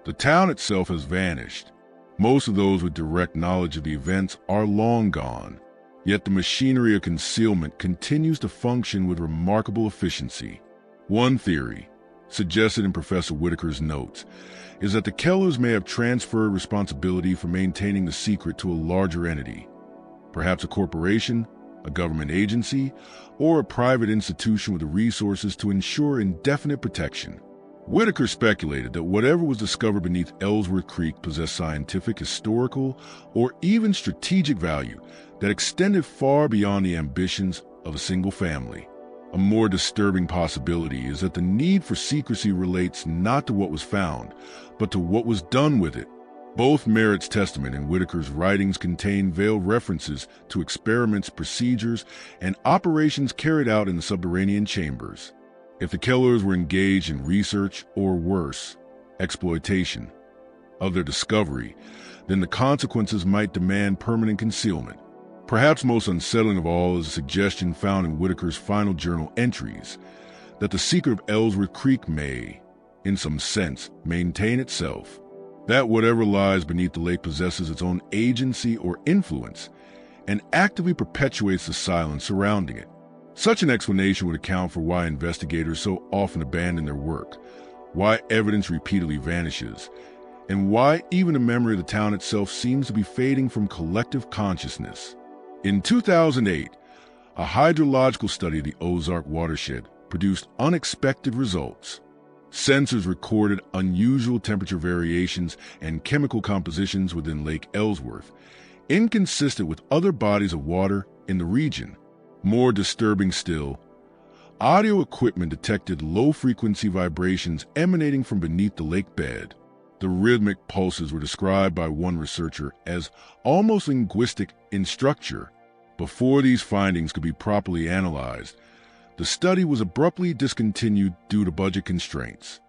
The town itself has vanished. Most of those with direct knowledge of the events are long gone. Yet the machinery of concealment continues to function with remarkable efficiency. One theory, suggested in Professor Whitaker's notes, is that the Kellers may have transferred responsibility for maintaining the secret to a larger entity, perhaps a corporation, a government agency, or a private institution with the resources to ensure indefinite protection. Whitaker speculated that whatever was discovered beneath Ellsworth Creek possessed scientific, historical, or even strategic value that extended far beyond the ambitions of a single family. A more disturbing possibility is that the need for secrecy relates not to what was found, but to what was done with it. Both Merritt's testament and Whitaker's writings contain veiled references to experiments, procedures, and operations carried out in the subterranean chambers. If the Kellers were engaged in research, or worse, exploitation, of their discovery, then the consequences might demand permanent concealment. Perhaps most unsettling of all is a suggestion found in Whitaker's final journal entries that the secret of Ellsworth Creek may, in some sense, maintain itself, that whatever lies beneath the lake possesses its own agency or influence and actively perpetuates the silence surrounding it. Such an explanation would account for why investigators so often abandon their work, why evidence repeatedly vanishes, and why even the memory of the town itself seems to be fading from collective consciousness. In 2008, a hydrological study of the Ozark watershed produced unexpected results. Sensors recorded unusual temperature variations and chemical compositions within Lake Ellsworth, inconsistent with other bodies of water in the region. More disturbing still, audio equipment detected low-frequency vibrations emanating from beneath the lake bed. The rhythmic pulses were described by one researcher as almost linguistic in structure. Before these findings could be properly analyzed, the study was abruptly discontinued due to budget constraints.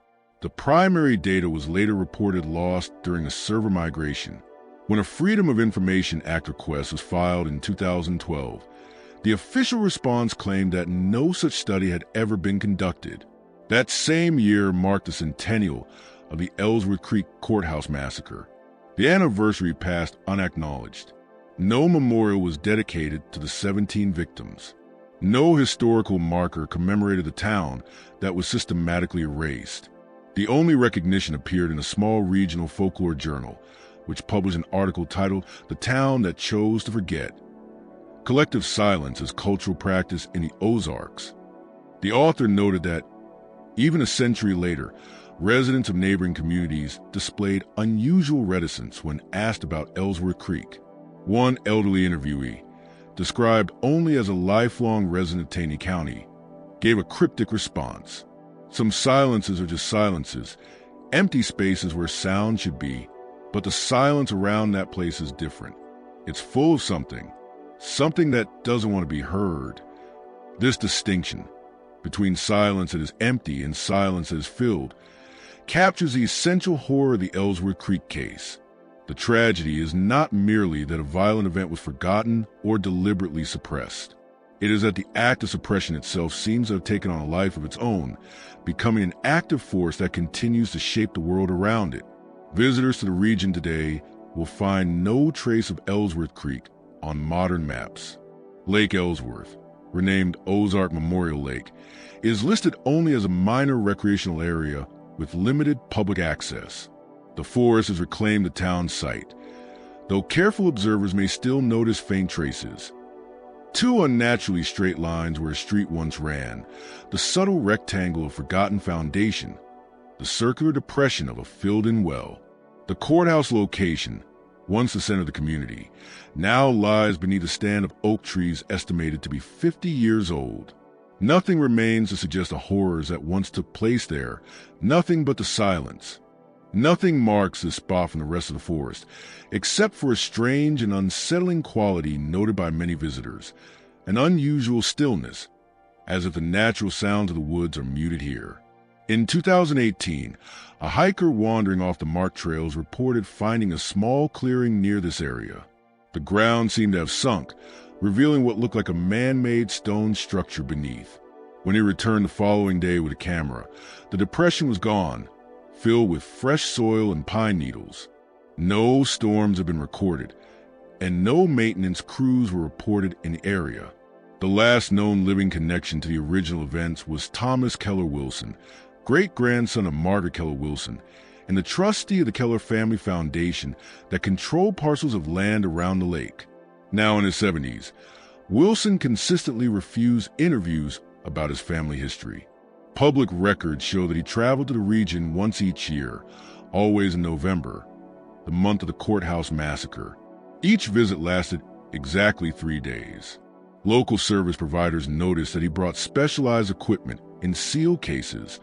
The primary data was later reported lost during a server migration. When a Freedom of Information Act request was filed in 2012, the official response claimed that no such study had ever been conducted. That same year marked the centennial of the Ellsworth Creek Courthouse Massacre. The anniversary passed unacknowledged. No memorial was dedicated to the 17 victims. No historical marker commemorated the town that was systematically erased. The only recognition appeared in a small regional folklore journal, which published an article titled "The Town That Chose to Forget." Collective silence as cultural practice in the Ozarks. The author noted that, even a century later, residents of neighboring communities displayed unusual reticence when asked about Ellsworth Creek. One elderly interviewee, described only as a lifelong resident of Taney County, gave a cryptic response. Some silences are just silences, empty spaces where sound should be, but the silence around that place is different. It's full of something that doesn't want to be heard. This distinction between silence that is empty and silence that is filled captures the essential horror of the Ellsworth Creek case. The tragedy is not merely that a violent event was forgotten or deliberately suppressed. It is that the act of suppression itself seems to have taken on a life of its own, becoming an active force that continues to shape the world around it. Visitors to the region today will find no trace of Ellsworth Creek on modern maps. Lake Ellsworth, renamed Ozark Memorial Lake, is listed only as a minor recreational area with limited public access. The forest has reclaimed the town site, though careful observers may still notice faint traces. Two unnaturally straight lines where a street once ran, the subtle rectangle of forgotten foundation, the circular depression of a filled-in well. The courthouse location, once the center of the community, now lies beneath a stand of oak trees estimated to be 50 years old. Nothing remains to suggest the horrors that once took place there, nothing but the silence. Nothing marks this spot from the rest of the forest, except for a strange and unsettling quality noted by many visitors, an unusual stillness, as if the natural sounds of the woods are muted here. In 2018, a hiker wandering off the marked trails reported finding a small clearing near this area. The ground seemed to have sunk, revealing what looked like a man-made stone structure beneath. When he returned the following day with a camera, the depression was gone, filled with fresh soil and pine needles. No storms have been recorded, and no maintenance crews were reported in the area. The last known living connection to the original events was Thomas Keller Wilson, great-grandson of Margaret Keller Wilson, and the trustee of the Keller Family Foundation that controlled parcels of land around the lake. Now in his 70s, Wilson consistently refused interviews about his family history. Public records show that he traveled to the region once each year, always in November, the month of the Courthouse Massacre. Each visit lasted exactly 3 days. Local service providers noticed that he brought specialized equipment in sealed cases,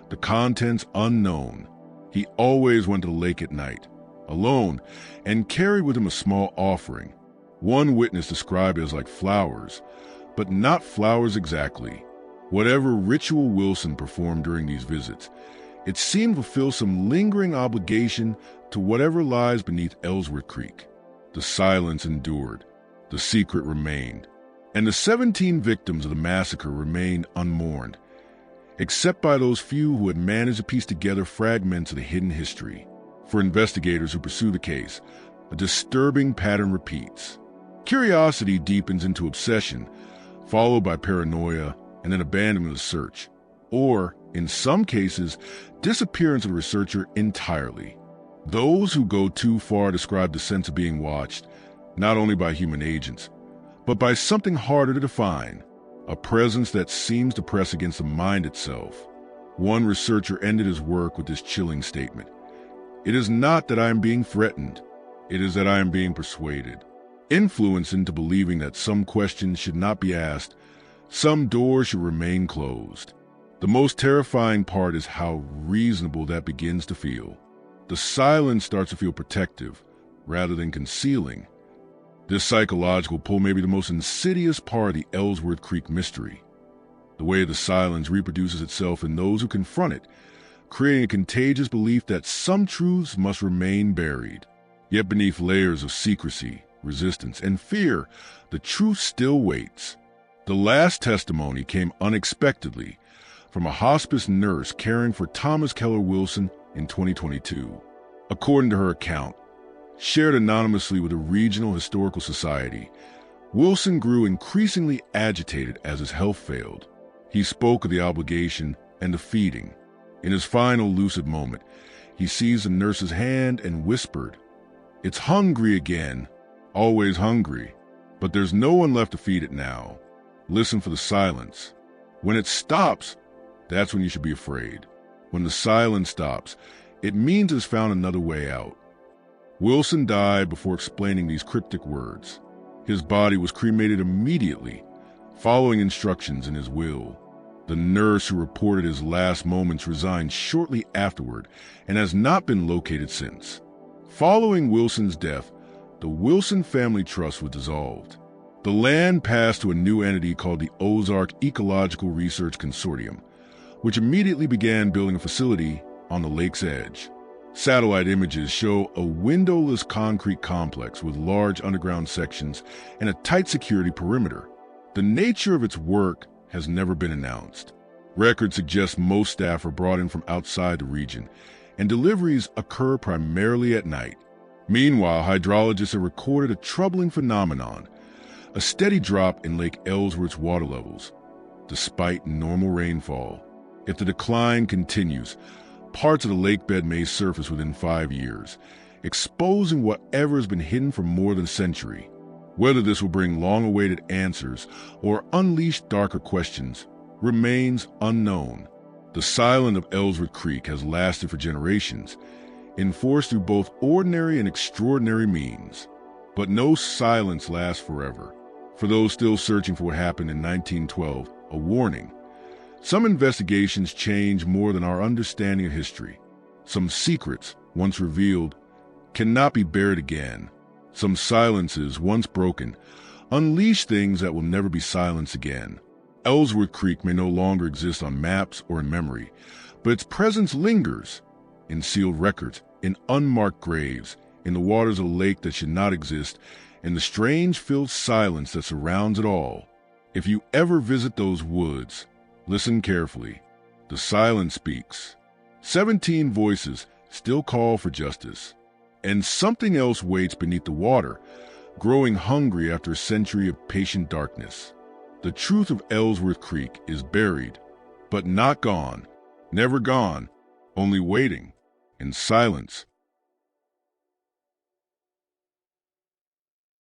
the contents unknown. He always went to the lake at night, alone, and carried with him a small offering. One witness described it as like flowers, but not flowers exactly. Whatever ritual Wilson performed during these visits, it seemed to fulfill some lingering obligation to whatever lies beneath Ellsworth Creek. The silence endured, the secret remained, and the 17 victims of the massacre remained unmourned, except by those few who had managed to piece together fragments of the hidden history. For investigators who pursue the case, a disturbing pattern repeats. Curiosity deepens into obsession, followed by paranoia and then abandonment of the search, or, in some cases, disappearance of the researcher entirely. Those who go too far describe the sense of being watched, not only by human agents, but by something harder to define, a presence that seems to press against the mind itself. One researcher ended his work with this chilling statement: "It is not that I am being threatened, it is that I am being persuaded, influenced into believing that some questions should not be asked, some doors should remain closed." The most terrifying part is how reasonable that begins to feel. The silence starts to feel protective, rather than concealing. This psychological pull may be the most insidious part of the Ellsworth Creek mystery. The way the silence reproduces itself in those who confront it, creating a contagious belief that some truths must remain buried. Yet beneath layers of secrecy, resistance, and fear, the truth still waits. The last testimony came unexpectedly from a hospice nurse caring for Thomas Keller Wilson in 2022. According to her account, shared anonymously with a regional historical society, Wilson grew increasingly agitated as his health failed. He spoke of the obligation and the feeding. In his final lucid moment, he seized the nurse's hand and whispered, "It's hungry again, always hungry, but there's no one left to feed it now. Listen for the silence. When it stops, that's when you should be afraid. When the silence stops, it means it's found another way out." Wilson died before explaining these cryptic words. His body was cremated immediately, following instructions in his will. The nurse who reported his last moments resigned shortly afterward and has not been located since. Following Wilson's death, the Wilson Family Trust was dissolved. The land passed to a new entity called the Ozark Ecological Research Consortium, which immediately began building a facility on the lake's edge. Satellite images show a windowless concrete complex with large underground sections and a tight security perimeter. The nature of its work has never been announced. Records suggest most staff are brought in from outside the region, and deliveries occur primarily at night. Meanwhile, hydrologists have recorded a troubling phenomenon: a steady drop in Lake Ellsworth's water levels, despite normal rainfall. If the decline continues, parts of the lake bed may surface within 5 years, exposing whatever has been hidden for more than a century. Whether this will bring long-awaited answers or unleash darker questions remains unknown. The silence of Ellsworth Creek has lasted for generations, enforced through both ordinary and extraordinary means. But no silence lasts forever. For those still searching for what happened in 1912, a warning. Some investigations change more than our understanding of history. Some secrets, once revealed, cannot be bared again. Some silences, once broken, unleash things that will never be silenced again. Ellsworth Creek may no longer exist on maps or in memory, but its presence lingers in sealed records, in unmarked graves, in the waters of a lake that should not exist, in the strange filled silence that surrounds it all. If you ever visit those woods, listen carefully. The silence speaks. 17 voices still call for justice. And something else waits beneath the water, growing hungry after a century of patient darkness. The truth of Ellsworth Creek is buried, but not gone, never gone, only waiting, in silence,